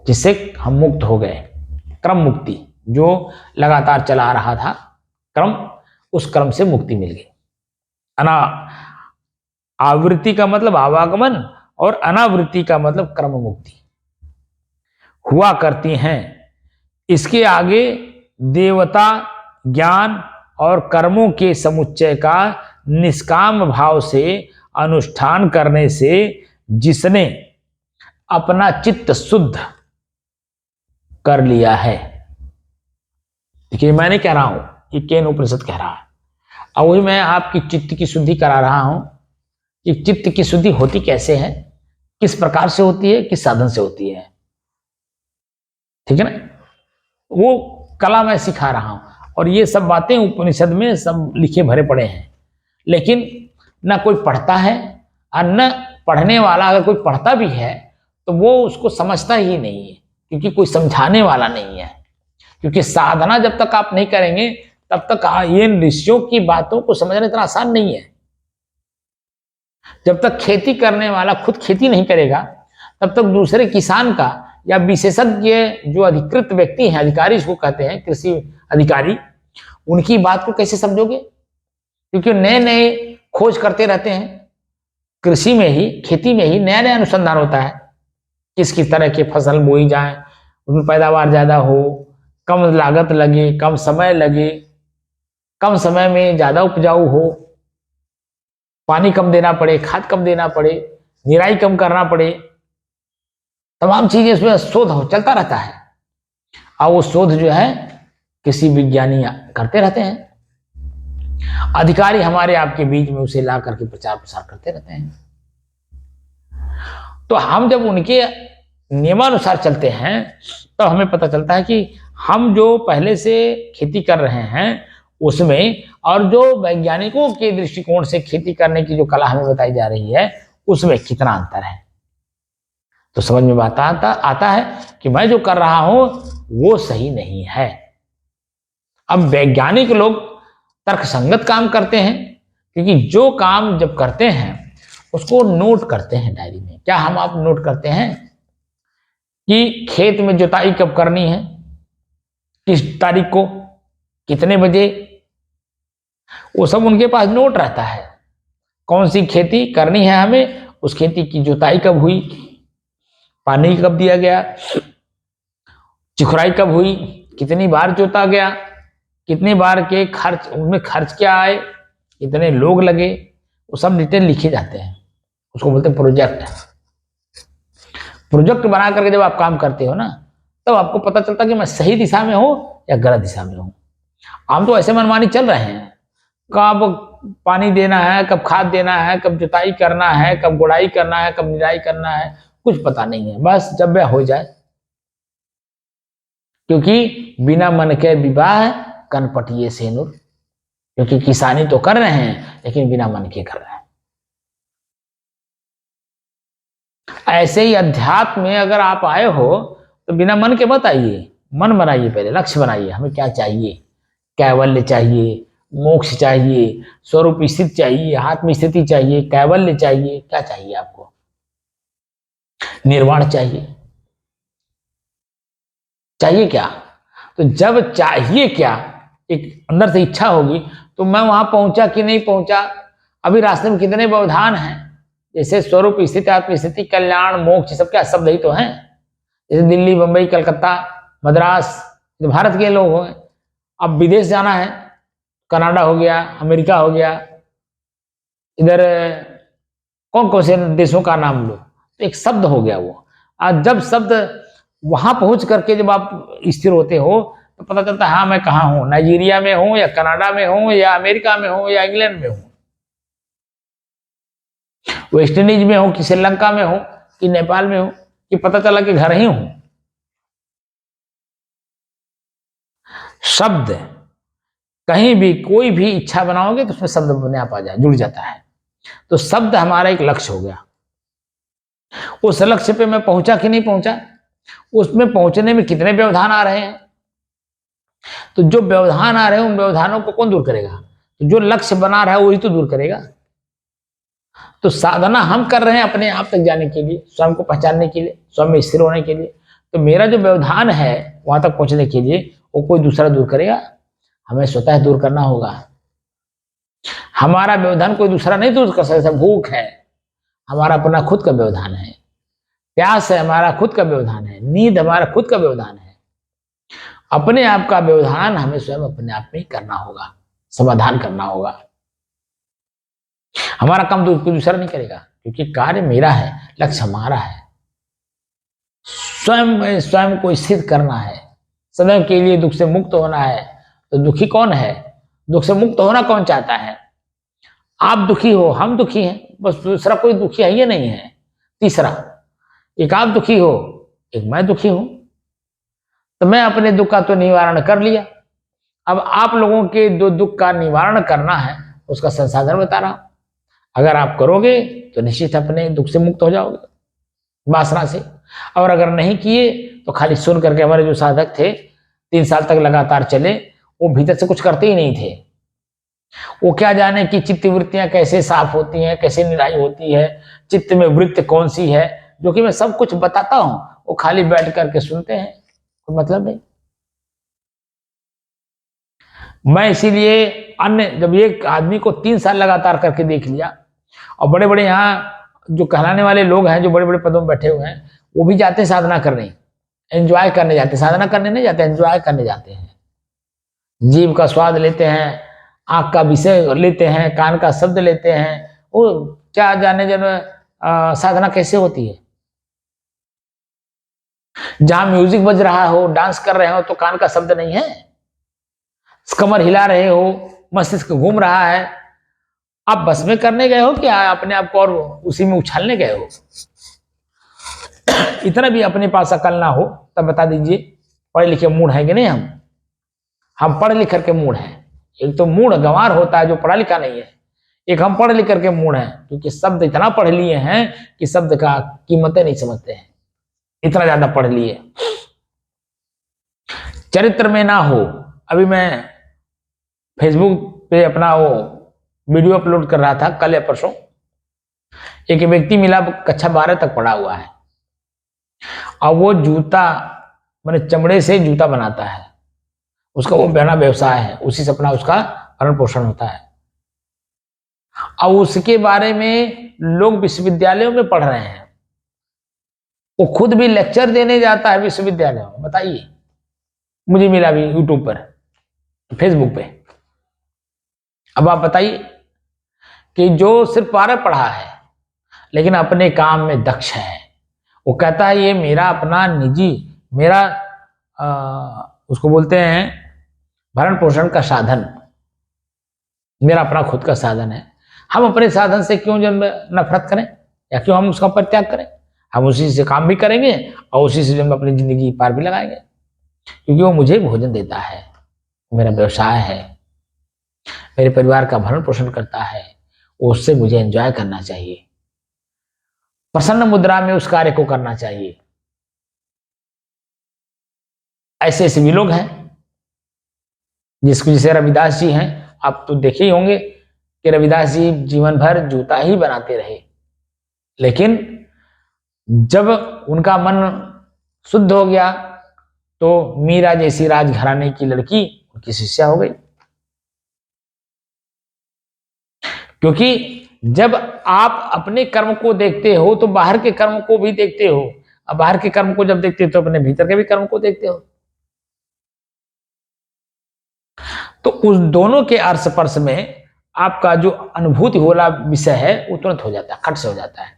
जिससे हम मुक्त हो गए। क्रम मुक्ति, जो लगातार चला रहा था क्रम, उस क्रम से मुक्ति मिल गई। आवृत्ति का मतलब आवागमन और अनावृत्ति का मतलब क्रम मुक्ति हुआ करती हैं। इसके आगे देवता ज्ञान और कर्मों के समुच्चय का निष्काम भाव से अनुष्ठान करने से जिसने अपना चित्त शुद्ध कर लिया है। देखिए, मैं नहीं कह रहा हूं, ये केन उपनिषद कह रहा है, और वही मैं आपकी चित्त की शुद्धि करा रहा हूं कि चित्त की शुद्धि होती कैसे है, किस प्रकार से होती है, किस साधन से होती है। ठीक है ना। वो कला मैं सिखा रहा हूं, और ये सब बातें उपनिषद में सब लिखे भरे पड़े हैं, लेकिन न कोई पढ़ता है और न पढ़ने वाला, अगर कोई पढ़ता भी है तो वो उसको समझता ही नहीं है, क्योंकि कोई समझाने वाला नहीं है। क्योंकि साधना जब तक आप नहीं करेंगे तब तक ये ऋषियों की बातों को समझना इतना आसान नहीं है। जब तक खेती करने वाला खुद खेती नहीं करेगा, तब तक दूसरे किसान का या विशेषज्ञ जो अधिकृत व्यक्ति हैं, अधिकारी इसको कहते हैं, कृषि अधिकारी, उनकी बात को कैसे समझोगे? क्योंकि नए नए खोज करते रहते हैं, कृषि में ही, खेती में ही नया नया अनुसंधान होता है, किस किस तरह की फसल बोई जाए, उसमें पैदावार ज्यादा हो, कम लागत लगे, कम समय लगे, कम समय में ज्यादा उपजाऊ हो, पानी कम देना पड़े, खाद कम देना पड़े, निराई कम करना पड़े, तमाम चीजें उसमें शोध चलता रहता है। और वो शोध जो है कृषि विज्ञानी करते रहते हैं, अधिकारी हमारे आपके बीच में उसे ला करके प्रचार प्रसार करते रहते हैं। तो हम जब उनके नियमानुसार चलते हैं तो हमें पता चलता है कि हम जो पहले से खेती कर रहे हैं उसमें, और जो वैज्ञानिकों के दृष्टिकोण से खेती करने की जो कला हमें बताई जा रही है उसमें कितना अंतर है। तो समझ में बात आता है कि मैं जो कर रहा हूं वो सही नहीं है। अब वैज्ञानिक लोग तर्कसंगत काम करते हैं, क्योंकि जो काम जब करते हैं उसको नोट करते हैं डायरी में। क्या हम आप नोट करते हैं कि खेत में जुताई कब करनी है, किस तारीख को, कितने बजे, वो सब उनके पास नोट रहता है। कौन सी खेती करनी है हमें, उस खेती की जुताई कब हुई, पानी कब दिया गया, चिखराई कब हुई, कितनी बार जोता गया, कितने बार के खर्च, उनमें खर्च क्या आए, कितने लोग लगे, वो सब डिटेल लिखे जाते हैं। उसको बोलते हैं प्रोजेक्ट। प्रोजेक्ट बना करके जब आप काम करते हो ना, तब आपको पता चलता कि मैं सही दिशा में हूं या गलत दिशा में हूं। हम तो ऐसे मनमानी चल रहे हैं, कब पानी देना है, कब खाद देना है, कब जुताई करना है, कब गुड़ाई करना है, कब निराई करना है, कुछ पता नहीं है, बस जब वह हो जाए। क्योंकि बिना मन के विवाह कनपटिए सेनुर, क्योंकि किसानी तो कर रहे हैं लेकिन बिना मन के कर रहे हैं। ऐसे ही अध्यात्म में अगर आप आए हो तो बिना मन के मत आइए, मन बनाइए, पहले लक्ष्य बनाइए, हमें क्या चाहिए, कैवल्य चाहिए, मोक्ष चाहिए, स्वरूप स्थिति चाहिए, आत्म स्थिति चाहिए, कैवल्य चाहिए, क्या चाहिए आपको, निर्वाण चाहिए, चाहिए क्या? तो जब चाहिए क्या, एक अंदर से इच्छा होगी, तो मैं वहां पहुंचा कि नहीं पहुंचा। अभी रास्ते में कितने व्यवधान हैं, जैसे स्वरूप स्थिति, आत्म स्थिति, कल्याण, मोक्ष, सब क्या शब्द ही तो हैं। जैसे दिल्ली, बंबई, कलकत्ता, मद्रास, तो भारत के लोग हैं। अब विदेश जाना है, कनाडा हो गया, अमेरिका हो गया, इधर कौन कौन से देशों का नाम लो, तो एक शब्द हो गया वो। आज जब शब्द वहां पहुंच करके जब आप स्थिर होते हो तो पता चलता है हाँ मैं कहाँ हूं, नाइजीरिया में हूं या कनाडा में हूं या अमेरिका में हूं या इंग्लैंड में हूं, वेस्ट इंडीज में हूं कि श्रीलंका में हूं कि नेपाल में हूं, कि पता चला कि घर ही हूं। शब्द कहीं भी कोई भी इच्छा बनाओगे तो उसमें शब्द अपने आप आ जाए, जुड़ जाता है। तो शब्द हमारा एक लक्ष्य हो गया। उस लक्ष्य पे मैं पहुंचा कि नहीं पहुंचा, उसमें पहुंचने में कितने व्यवधान आ रहे हैं। तो जो व्यवधान आ रहे हैं उन व्यवधानों को कौन दूर करेगा, तो जो लक्ष्य बना रहा है वही तो दूर करेगा। तो साधना हम कर रहे हैं अपने आप तक जाने के लिए, स्वयं को पहचानने के लिए, स्वयं में स्थिर होने के लिए। तो मेरा जो व्यवधान है वहां तक पहुंचने के लिए वो कोई दूसरा दूर करेगा, हमें स्वतः दूर करना होगा। हमारा व्यवधान कोई दूसरा नहीं दूर कर सकता। भूख है हमारा अपना खुद का व्यवधान है, प्यास है हमारा खुद का व्यवधान है, नींद हमारा खुद का व्यवधान है। अपने आप का व्यवधान हमें स्वयं अपने आप में करना होगा, समाधान करना होगा। हमारा काम तो कोई दूसरा नहीं करेगा, क्योंकि कार्य मेरा है, लक्ष्य हमारा है। स्वयं को स्थित करना है, सदैव के लिए दुख से मुक्त होना है। तो दुखी कौन है, दुख से मुक्त होना कौन चाहता है? आप दुखी हो, हम दुखी हैं, बस दूसरा कोई दुखी है ये नहीं है। तीसरा, एक आप दुखी हो, एक मैं दुखी हूं, तो मैं अपने दुख का तो निवारण कर लिया। अब आप लोगों के जो दुख का निवारण करना है उसका संसाधन बता रहा हूं। अगर आप करोगे तो निश्चित अपने दुख से मुक्त हो जाओगे वासना से, और अगर नहीं किए तो खाली सुन करके, हमारे जो साधक थे 3 साल तक लगातार चले, वो भीतर से कुछ करते ही नहीं थे। वो क्या जाने कि चित्त वृत्तियां कैसे साफ होती हैं, कैसे निराई होती है, चित्त में वृत्ति कौन सी है, जो कि मैं सब कुछ बताता हूं। वो खाली बैठ करके सुनते हैं, कोई मतलब नहीं। मैं इसीलिए अन्य जब एक आदमी को 3 साल लगातार करके देख लिया, और बड़े बड़े यहाँ जो कहलाने वाले लोग हैं, जो बड़े बड़े पदों में बैठे हुए हैं, वो भी जाते हैं साधना करने, एंजॉय करने जाते, साधना करने नहीं जाते, एंजॉय करने जाते हैं। जीभ का स्वाद लेते हैं, आंख का विषय लेते हैं, कान का शब्द लेते हैं। वो क्या जाने साधना कैसे होती है। जहां म्यूजिक बज रहा हो, डांस कर रहे हो, तो कान का शब्द नहीं है, कमर हिला रहे हो, मस्तिष्क घूम रहा है। आप बस में करने गए हो कि अपने आप को और उसी में उछालने गए हो? इतना भी अपने पास अकल ना हो तब बता दीजिए पढ़े लिखे मूड है कि नहीं। हम पढ़ लिख करके मूड है। एक तो मूड गंवार होता है जो पढ़ा लिखा नहीं है, एक हम पढ़ लिख करके मूड है, क्योंकि शब्द इतना पढ़ लिए हैं कि शब्द का कीमतें नहीं समझते हैं, इतना ज्यादा पढ़ लिए। चरित्र में ना हो। अभी मैं फेसबुक पे अपना वो वीडियो अपलोड कर रहा था कल या परसों। एक व्यक्ति मिला, कक्षा 12 तक पढ़ा हुआ है, और वो जूता मैंने चमड़े से जूता बनाता है, उसका वो बड़ा व्यवसाय है, उसी से अपना उसका भरण पोषण होता है। और उसके बारे में लोग विश्वविद्यालयों में पढ़ रहे हैं, वो खुद भी लेक्चर देने जाता है विश्वविद्यालयों में। बताइए, मुझे मिला भी यूट्यूब पर, फेसबुक पे। अब आप बताइए कि जो सिर्फ 12 पढ़ा है लेकिन अपने काम में दक्ष है, वो कहता है ये मेरा अपना निजी, मेरा उसको बोलते हैं भरण पोषण का साधन, मेरा अपना खुद का साधन है। हम अपने साधन से क्यों जब नफरत करें, या क्यों हम उसका परित्याग करें? हम उसी से काम भी करेंगे और उसी से जब अपनी जिंदगी पार भी लगाएंगे, क्योंकि वो मुझे भोजन देता है, मेरा व्यवसाय है, मेरे परिवार का भरण पोषण करता है, उससे मुझे एंजॉय करना चाहिए, प्रसन्न मुद्रा में उस कार्य को करना चाहिए। ऐसे ऐसे भी लोग हैं जिसको, जैसे रविदास जी हैं, आप तो देखे ही होंगे कि रविदास जी जीवन भर जूता ही बनाते रहे, लेकिन जब उनका मन शुद्ध हो गया तो मीरा जैसी राजघराने की लड़की उनकी शिष्या हो गई। क्योंकि जब आप अपने कर्म को देखते हो तो बाहर के कर्म को भी देखते हो, और बाहर के कर्म को जब देखते हो तो अपने भीतर के भी कर्म को देखते हो। तो उस दोनों के अर्श स्पर्श में आपका जो अनुभूति वाला विषय है वो तुरंत हो जाता है, खट से हो जाता है।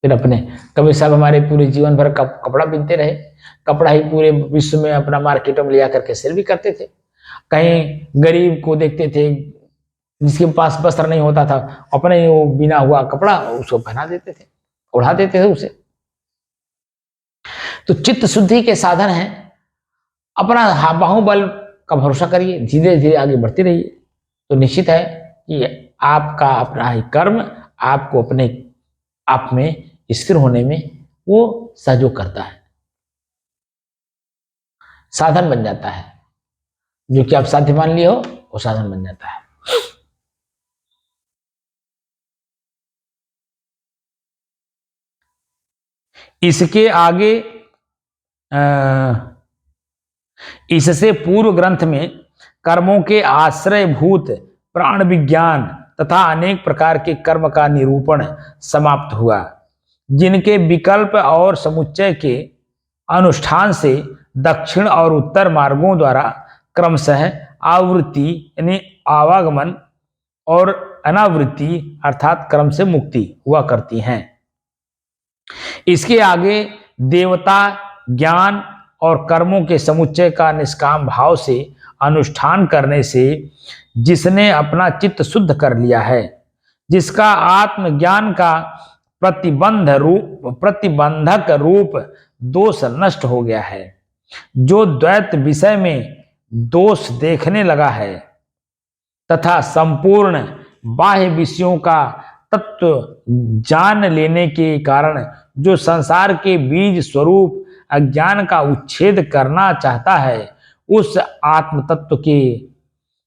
फिर अपने कभी साहब हमारे पूरे जीवन भर कपड़ा बिनते रहे, कपड़ा ही पूरे विश्व में अपना मार्केटों में लिया करके सेल भी करते थे। कहीं गरीब को देखते थे जिसके पास वस्त्र नहीं होता था, अपने वो बिना हुआ कपड़ा उसको पहना देते थे, उड़ा देते थे उसे। तो चित्त शुद्धि के साधन है, अपना बाहुबल का भरोसा करिए, धीरे धीरे आगे बढ़ते रहिए, तो निश्चित है कि आपका अपना ही कर्म आपको अपने आप में स्थिर होने में वो सहयोग करता है, साधन बन जाता है। जो कि आप साध्य मान लिए हो वो साधन बन जाता है। इसके आगे इससे पूर्व ग्रंथ में कर्मों के आश्रयभूत प्राण विज्ञान तथा अनेक प्रकार के कर्म का निरूपण समाप्त हुआ, जिनके विकल्प और समुच्चय के अनुष्ठान से दक्षिण और उत्तर मार्गों द्वारा क्रमशः आवृत्ति यानी आवागमन और अनावृत्ति अर्थात क्रम से मुक्ति हुआ करती हैं। इसके आगे देवता ज्ञान और कर्मों के समुच्चय का निष्काम भाव से अनुष्ठान करने से जिसने अपना चित्त शुद्ध कर लिया है, जिसका आत्मज्ञान का प्रतिबंधक रूप दोष नष्ट हो गया है, जो द्वैत विषय में दोष देखने लगा है तथा संपूर्ण बाह्य विषयों का तत्व जान लेने के कारण जो संसार के बीज स्वरूप अज्ञान का उच्छेद करना चाहता है, उस आत्म तत्व के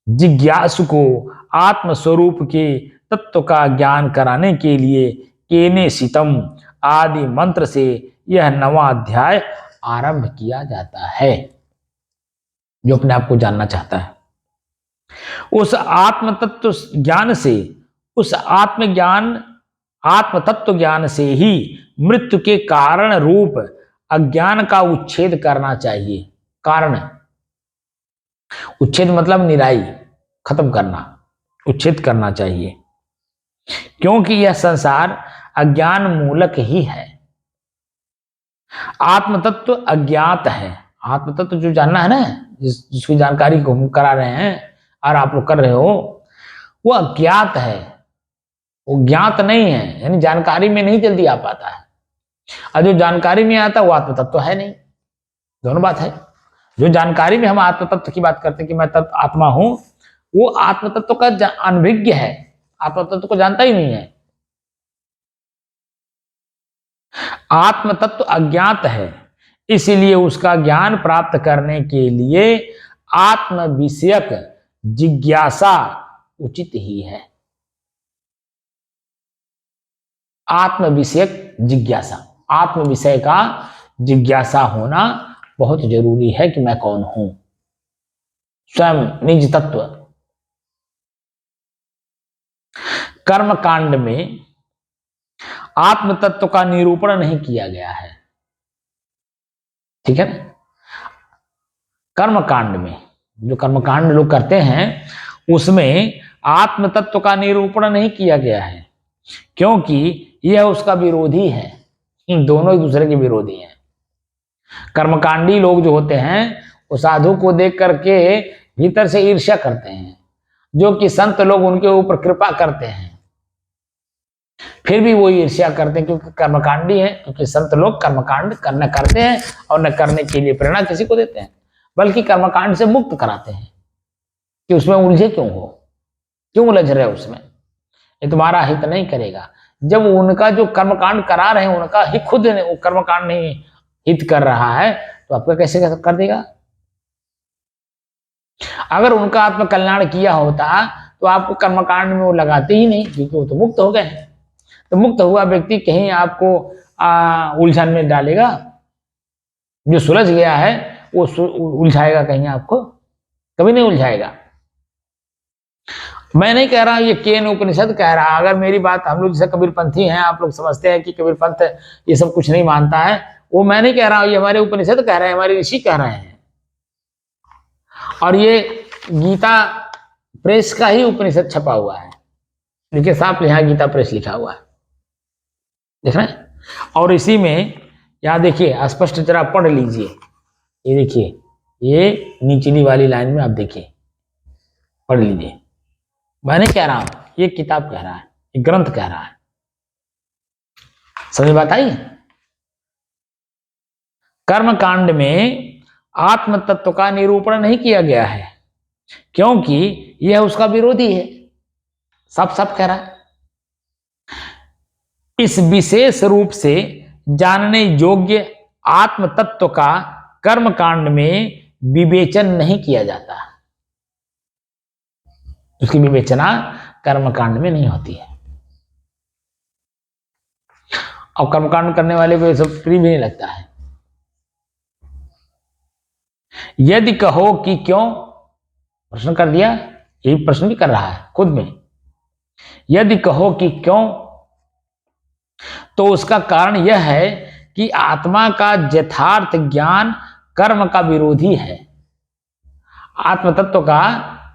जिज्ञासु को आत्म स्वरूप के तत्व का ज्ञान कराने के लिए केने सितम आदि मंत्र से यह नवा अध्याय आरंभ किया जाता है। जो अपने आप को जानना चाहता है उस आत्म तत्व ज्ञान से, उस आत्म तत्व ज्ञान से ही मृत्यु के कारण रूप अज्ञान का उच्छेद करना चाहिए। कारण, उच्छेद मतलब निराई, खत्म करना, उच्छेद करना चाहिए, क्योंकि यह संसार अज्ञान मूलक ही है। आत्म तत्व अज्ञात है। आत्म तत्व जो जानना है ना, जिसकी जानकारी को हम करा रहे हैं और आप लोग कर रहे हो, वो अज्ञात है, वो ज्ञात नहीं है, यानी जानकारी में नहीं जल्दी आ पाता है। और जो जानकारी में आता है वो आत्म तत्व है नहीं। दोनों बात है। जो जानकारी में हम आत्म तत्व की बात करते हैं कि मैं तत्व आत्मा हूं, वो आत्म तत्व का अनभिज्ञ है, आत्म तत्व को जानता ही नहीं है। आत्म तत्व अज्ञात है, इसीलिए उसका ज्ञान प्राप्त करने के लिए आत्म विषयक जिज्ञासा उचित ही है। आत्म विषयक जिज्ञासा, आत्म विषय का जिज्ञासा होना बहुत जरूरी है कि मैं कौन हूं, स्वयं निज तत्व। कर्म कांड में आत्म तत्व का निरूपण नहीं किया गया है, ठीक है ना। कर्म कांड में, जो कर्म कांड लोग करते हैं, उसमें आत्म तत्व का निरूपण नहीं किया गया है, क्योंकि यह उसका विरोधी है। इन दोनों एक दूसरे के विरोधी हैं। कर्मकांडी लोग जो होते हैं वो साधु को देख करके भीतर से ईर्ष्या करते हैं, जो कि संत लोग उनके ऊपर कृपा करते हैं, फिर भी वो ईर्ष्या करते हैं क्योंकि कर्मकांडी है। क्योंकि संत लोग कर्मकांड करना करते हैं और न करने के लिए प्रेरणा किसी को देते हैं, बल्कि कर्मकांड से मुक्त कराते हैं कि उसमें उलझे क्यों हो, क्यों उलझ रहे हो उसमें, ये तुम्हारा हित नहीं करेगा। जब उनका जो कर्मकांड करा रहे हैं उनका ही खुद वो कर्मकांड नहीं हित कर रहा है, तो आपका कैसे कर देगा। अगर उनका आत्म कल्याण किया होता तो आपको कर्मकांड में वो लगाते ही नहीं, क्योंकि वो तो मुक्त हो गए हैं। तो मुक्त हुआ व्यक्ति कहीं आपको उलझन में डालेगा, जो सुलझ गया है वो उलझाएगा कहीं आपको, कभी नहीं उलझाएगा। मैं नहीं कह रहा, ये केन उपनिषद कह रहा। अगर मेरी बात, हम लोग जैसे कबीरपंथी हैं, आप लोग समझते हैं कि कबीरपंथ ये सब कुछ नहीं मानता है, वो मैं नहीं कह रहा हूं, ये हमारे उपनिषद कह रहे हैं, हमारे ऋषि कह रहे हैं। और ये गीता प्रेस का ही उपनिषद छपा हुआ है, देखिए साफ यहां गीता प्रेस लिखा हुआ है, देख रहे हैं। और इसी में यहां देखिए स्पष्ट जरा पढ़ लीजिए, ये देखिए, ये निचली वाली लाइन में आप देखिए, पढ़ लीजिए। मैं नहीं कह रहा हूं, ये किताब कह रहा है, ये ग्रंथ कह रहा है। समझ बात आई। कर्म कांड में आत्म तत्व का निरूपण नहीं किया गया है, क्योंकि यह उसका विरोधी है, सब कह रहा है। इस विशेष रूप से जानने योग्य आत्म तत्व का कर्म कांड में विवेचन नहीं किया जाता, उसकी विवेचना कर्म कांड में नहीं होती है। और कर्मकांड करने वाले को ये सब प्रिय भी नहीं लगता है। यदि कहो कि क्यों, प्रश्न कर दिया, यही प्रश्न भी कर रहा है खुद में। यदि कहो कि क्यों, तो उसका कारण यह है कि आत्मा का यथार्थ ज्ञान कर्म का विरोधी है। आत्म तत्व का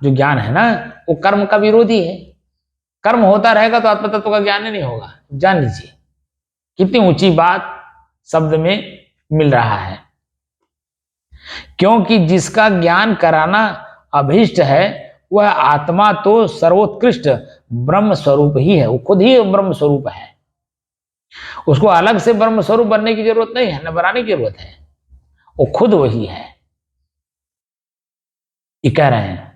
जो ज्ञान है ना, वो कर्म का विरोधी है। कर्म होता रहेगा तो आत्म तत्व का ज्ञान ही नहीं होगा। जान लीजिए कितनी ऊंची बात शब्द में मिल रहा है। क्योंकि जिसका ज्ञान कराना अभीष्ट है वह आत्मा तो सर्वोत्कृष्ट ब्रह्म स्वरूप ही है, वो खुद ही ब्रह्म स्वरूप है। उसको अलग से ब्रह्म स्वरूप बनने की जरूरत नहीं है, न बनाने की जरूरत है, वो खुद वही है, ये कह रहे हैं।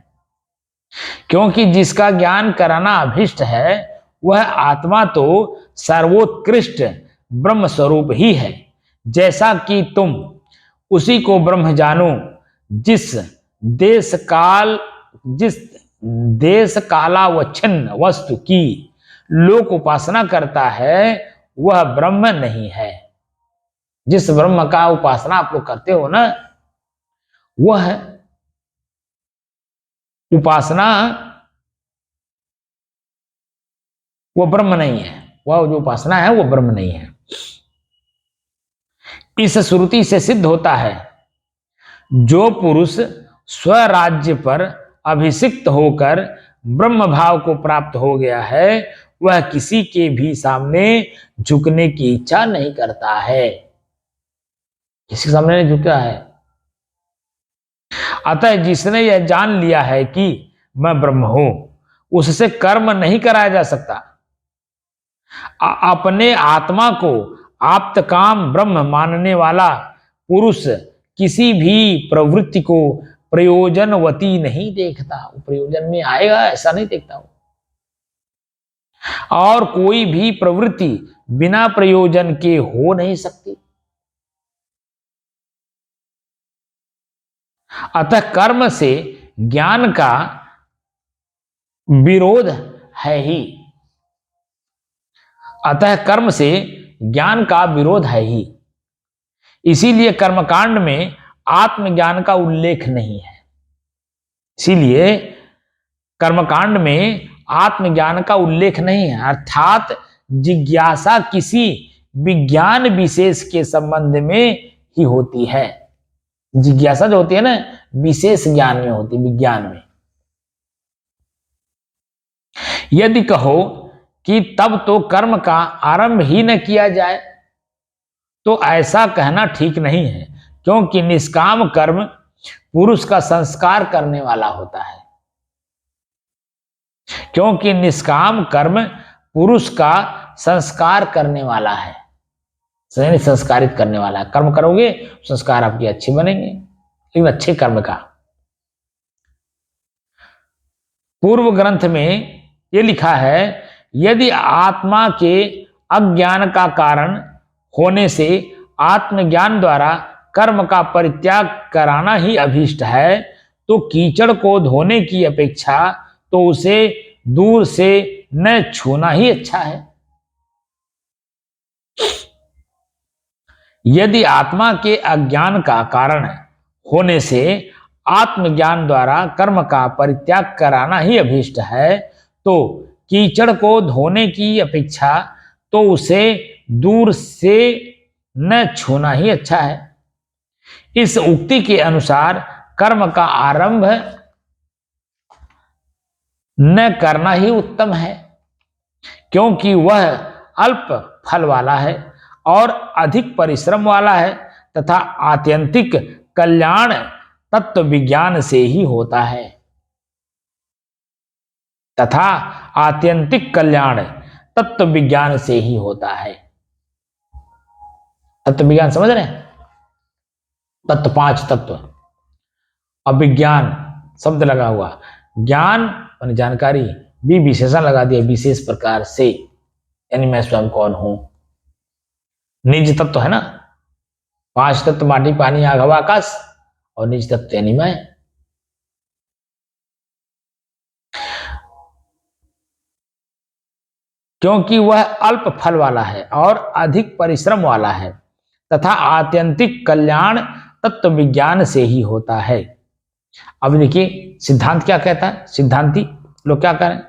क्योंकि जिसका ज्ञान कराना अभीष्ट है वह आत्मा तो सर्वोत्कृष्ट ब्रह्म स्वरूप ही है। जैसा कि तुम उसी को ब्रह्म जानो जिस देश कालावच्छिन्न वस्तु की लोक उपासना करता है, वह ब्रह्म नहीं है। जिस ब्रह्म का उपासना आप लोग करते हो ना, वह उपासना वो ब्रह्म नहीं है। वह जो उपासना है वो ब्रह्म नहीं है। इस श्रुति से सिद्ध होता है जो पुरुष स्वराज्य पर अभिषिक्त होकर ब्रह्म भाव को प्राप्त हो गया है, वह किसी के भी सामने झुकने की इच्छा नहीं करता है। किसी के सामने नहीं झुका है। अतः जिसने यह जान लिया है कि मैं ब्रह्म हूं, उससे कर्म नहीं कराया जा सकता। अपने आत्मा को आप्त काम ब्रह्म मानने वाला पुरुष किसी भी प्रवृत्ति को प्रयोजनवती नहीं देखता। प्रयोजन में आएगा ऐसा नहीं देखता वो। और कोई भी प्रवृत्ति बिना प्रयोजन के हो नहीं सकती। अतः कर्म से ज्ञान का विरोध है ही। अतः कर्म से ज्ञान का विरोध है ही। इसीलिए कर्मकांड में आत्मज्ञान का उल्लेख नहीं है। इसीलिए कर्मकांड में आत्मज्ञान का उल्लेख नहीं है। अर्थात जिज्ञासा किसी विज्ञान विशेष के संबंध में ही होती है। जिज्ञासा जो होती है ना, विशेष ज्ञान में होती है, विज्ञान में। यदि कहो कि तब तो कर्म का आरंभ ही न किया जाए, तो ऐसा कहना ठीक नहीं है, क्योंकि निष्काम कर्म पुरुष का संस्कार करने वाला होता है। क्योंकि निष्काम कर्म पुरुष का संस्कार करने वाला है, संस्कारित करने वाला है। कर्म करोगे संस्कार आपके अच्छे बनेंगे, लेकिन अच्छे कर्म का। पूर्व ग्रंथ में यह लिखा है, यदि आत्मा के अज्ञान का कारण होने से आत्मज्ञान द्वारा कर्म का परित्याग कराना ही अभीष्ट है, तो कीचड़ को धोने की अपेक्षा तो उसे दूर से न छूना ही अच्छा है। यदि आत्मा के अज्ञान का कारण होने से आत्मज्ञान द्वारा कर्म का परित्याग कराना ही अभीष्ट है, तो कीचड़ को धोने की अपेक्षा तो उसे दूर से न छूना ही अच्छा है। इस उक्ति के अनुसार कर्म का आरंभ न करना ही उत्तम है, क्योंकि वह अल्प फल वाला है और अधिक परिश्रम वाला है तथा आत्यंतिक कल्याण तत्व विज्ञान से ही होता है। तथा आत्यंतिक कल्याण तत्व विज्ञान से ही होता है। तत्व विज्ञान समझ रहे हैं? तत्व, 5 तत्व। अभिज्ञान शब्द लगा हुआ, ज्ञान माने जानकारी, भी विशेषण लगा दिया, विशेष प्रकार से, यानी मैं स्वयं कौन हूं। निज तत्व है ना, 5 तत्व, माटी पानी आग हवा आकाश, और निज तत्व यानी मैं। क्योंकि वह अल्प फल वाला है और अधिक परिश्रम वाला है तथा आत्यंतिक कल्याण तत्व विज्ञान से ही होता है। अब देखिए सिद्धांत क्या कहता है। सिद्धांती लोग क्या करें,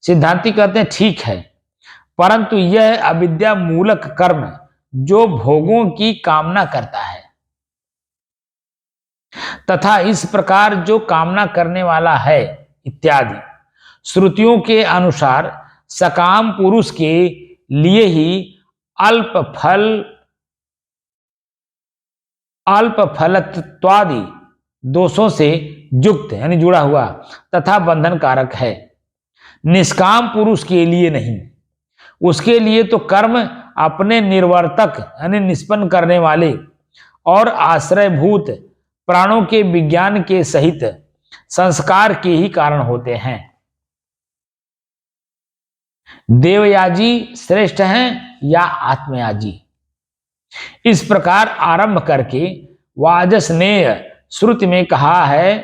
सिद्धांती कहते हैं ठीक है, परंतु यह अविद्या मूलक कर्म जो भोगों की कामना करता है तथा इस प्रकार जो कामना करने वाला है इत्यादि श्रुतियों के अनुसार सकाम पुरुष के लिए ही अल्प फलत्वादि दोषों से युक्त यानी जुड़ा हुआ तथा बंधन कारक है। निष्काम पुरुष के लिए नहीं। उसके लिए तो कर्म अपने निर्वर्तक यानी निष्पन्न करने वाले और आश्रयभूत प्राणों के विज्ञान के सहित संस्कार के ही कारण होते हैं। देवयाजी श्रेष्ठ हैं या आत्मयाजी, इस प्रकार आरंभ करके वाजसनेय श्रुति में कहा है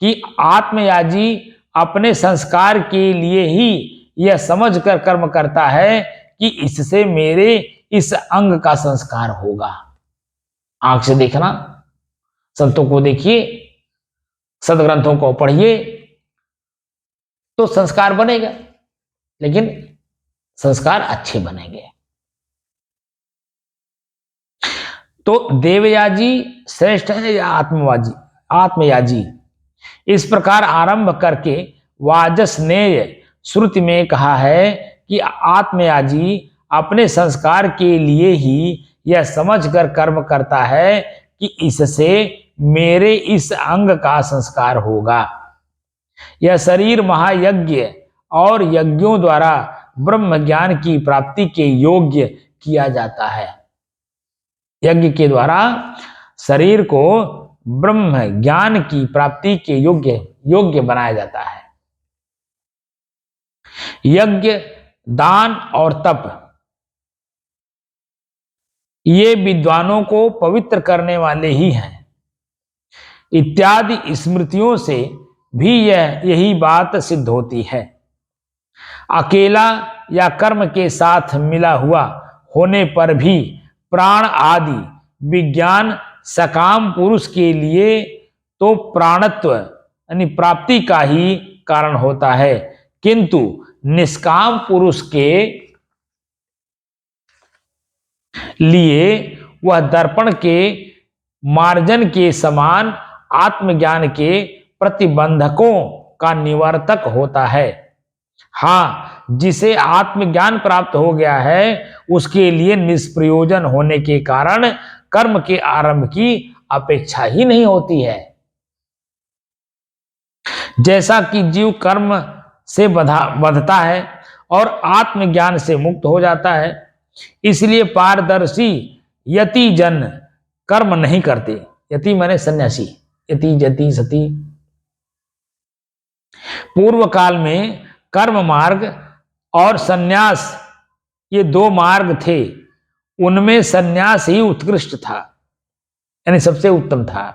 कि आत्मयाजी अपने संस्कार के लिए ही यह समझकर कर्म करता है कि इससे मेरे इस अंग का संस्कार होगा। आंख से देखना, संतों को देखिए, सदग्रंथों को पढ़िए तो संस्कार बनेगा, लेकिन संस्कार अच्छे बनेंगे। तो देवयाजी श्रेष्ठ है या आत्मयाजी? इस प्रकार आरंभ करके वाजसनेय श्रुति में कहा है कि आत्मयाजी अपने संस्कार के लिए ही यह समझकर कर्म करता है कि इससे मेरे इस अंग का संस्कार होगा। यह शरीर महायज्ञ और यज्ञों द्वारा ब्रह्म ज्ञान की प्राप्ति के योग्य किया जाता है। यज्ञ के द्वारा शरीर को ब्रह्म ज्ञान की प्राप्ति के योग्य बनाया जाता है। यज्ञ, दान और तप ये विद्वानों को पवित्र करने वाले ही हैं। इत्यादि स्मृतियों से भी यही बात सिद्ध होती है। अकेला या कर्म के साथ मिला हुआ होने पर भी प्राण आदि विज्ञान सकाम पुरुष के लिए तो प्राणत्व यानी प्राप्ति का ही कारण होता है, किंतु निष्काम पुरुष के लिए वह दर्पण के मार्जन के समान आत्मज्ञान के प्रतिबंधकों का निवर्तक होता है। हाँ, जिसे आत्मज्ञान प्राप्त हो गया है उसके लिए निष्प्रयोजन होने के कारण कर्म के आरंभ की अपेक्षा ही नहीं होती है। जैसा कि जीव कर्म से बंधता है और आत्मज्ञान से मुक्त हो जाता है, इसलिए पारदर्शी यति जन कर्म नहीं करते। यति माने सन्यासी, यति जति सती। पूर्व काल में कर्म मार्ग और सन्यास ये दो मार्ग थे, उनमें सन्यास ही उत्कृष्ट था, यानी सबसे उत्तम था।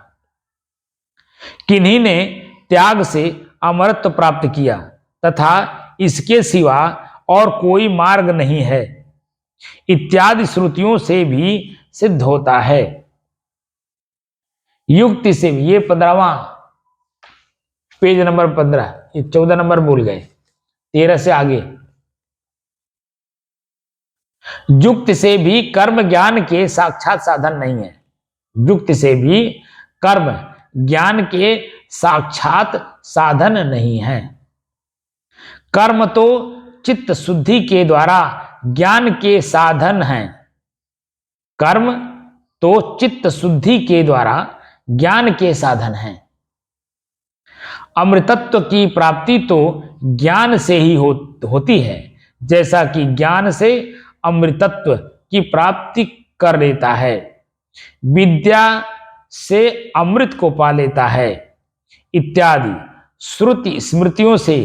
किन्हीं ने त्याग से अमरत्व प्राप्त किया तथा इसके सिवा और कोई मार्ग नहीं है, इत्यादि श्रुतियों से भी सिद्ध होता है। युक्ति से भी, ये 15वां पेज नंबर 15, ये 14 नंबर भूल गए, 13 से आगे। युक्ति से भी कर्म ज्ञान के साक्षात साधन नहीं है। युक्ति से भी कर्म ज्ञान के साक्षात साधन नहीं है। कर्म तो चित्त शुद्धि के द्वारा ज्ञान के साधन हैं। कर्म तो चित्त शुद्धि के द्वारा ज्ञान के साधन हैं। अमृतत्व की प्राप्ति तो ज्ञान से ही होती है, जैसा कि ज्ञान से अमृतत्व की प्राप्ति कर लेता है, विद्या से अमृत को पा लेता है, इत्यादि श्रुति स्मृतियों से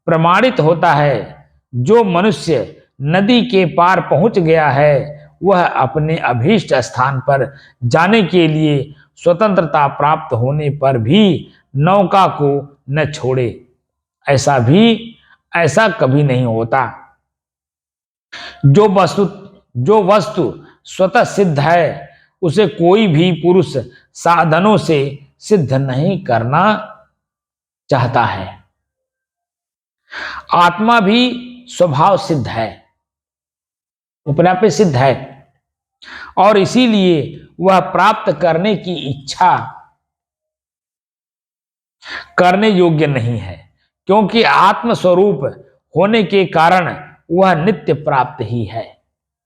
प्रमाणित होता है। जो मनुष्य नदी के पार पहुंच गया है वह अपने अभीष्ट स्थान पर जाने के लिए स्वतंत्रता प्राप्त होने पर भी नौका को न छोड़े। ऐसा कभी नहीं होता। जो वस्तु स्वतः सिद्ध है उसे कोई भी पुरुष साधनों से सिद्ध नहीं करना चाहता है। आत्मा भी स्वभाव सिद्ध है, अपने आप में सिद्ध है, और इसीलिए वह प्राप्त करने की इच्छा करने योग्य नहीं है, क्योंकि आत्म स्वरूप होने के कारण वह नित्य प्राप्त ही है।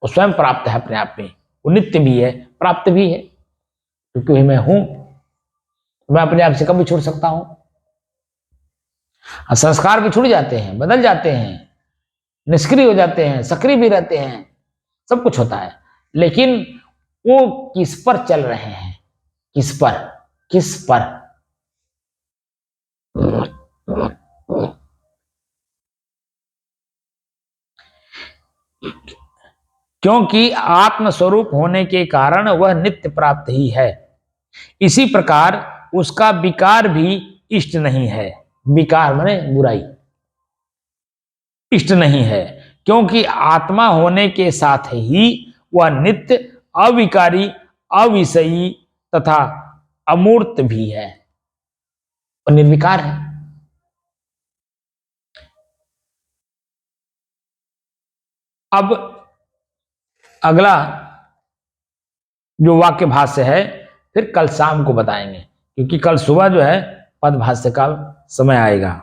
वो स्वयं प्राप्त है अपने आप में, वो नित्य भी है, प्राप्त भी है, क्योंकि मैं हूं, मैं अपने आप से कभी छूट सकता हूं। संस्कार भी छूट जाते हैं, बदल जाते हैं, निष्क्रिय हो जाते हैं, सक्रिय भी रहते हैं, सब कुछ होता है, लेकिन वो किस पर चल रहे हैं, किस पर क्योंकि आत्म स्वरूप होने के कारण वह नित्य प्राप्त ही है। इसी प्रकार उसका विकार भी इष्ट नहीं है। विकार माने बुराई, इष्ट नहीं है, क्योंकि आत्मा होने के साथ ही वह नित्य, अविकारी, अविषयी तथा अमूर्त भी है और निर्विकार है। अब अगला जो वाक्य भाष्य है फिर कल शाम को बताएंगे, क्योंकि कल सुबह जो है पद भाष्य का समय आएगा।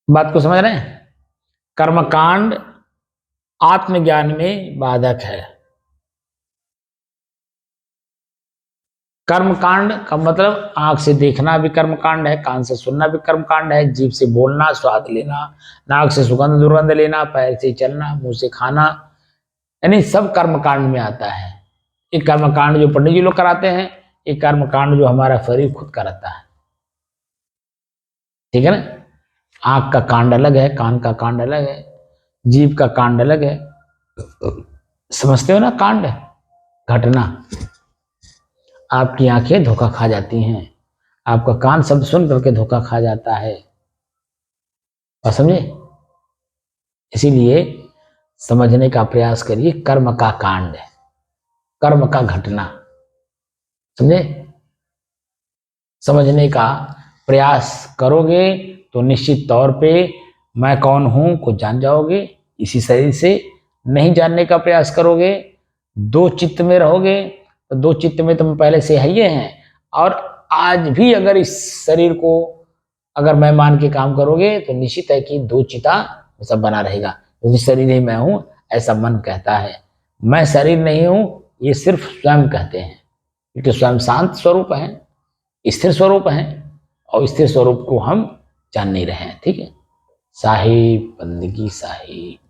बात को समझ रहे हैं? कर्मकांड आत्मज्ञान में बाधक है। कर्मकांड का मतलब आंख से देखना भी कर्मकांड है, कान से सुनना भी कर्मकांड है, जीभ से बोलना, स्वाद लेना, नाक से सुगंध दुर्गंध लेना, पैर से चलना, मुंह से खाना, यानी सब कर्मकांड में आता है। एक कर्मकांड जो पंडित जी लोग कराते हैं, एक कर्मकांड जो हमारा शरीर खुद कराता है। ठीक है ना? आंख का कांड अलग है, कान का कांड अलग है, जीभ का कांड अलग है। समझते हो ना? कांड घटना। आपकी आंखें धोखा खा जाती हैं, आपका कान शब्द सुन करके धोखा खा जाता है, और समझे? इसीलिए समझने का प्रयास करिए। कर्म का कांड है, कर्म का घटना, समझे? समझने का प्रयास करोगे तो निश्चित तौर पे मैं कौन हूं को जान जाओगे। इसी शरीर से नहीं जानने का प्रयास करोगे, दो चित्त में रहोगे, तो दो चित्त में तुम पहले से है ही हैं, और आज भी अगर इस शरीर को अगर मैं मान के काम करोगे तो निश्चित है कि दो चिता सब बना रहेगा, क्योंकि शरीर ही मैं हूं ऐसा मन कहता है। मैं शरीर नहीं हूं ये सिर्फ स्वयं कहते हैं, क्योंकि स्वयं शांत स्वरूप है, स्थिर स्वरूप है, और स्थिर स्वरूप को हम जान नहीं रहे हैं। ठीक है? साहिब बंदगी साहिब।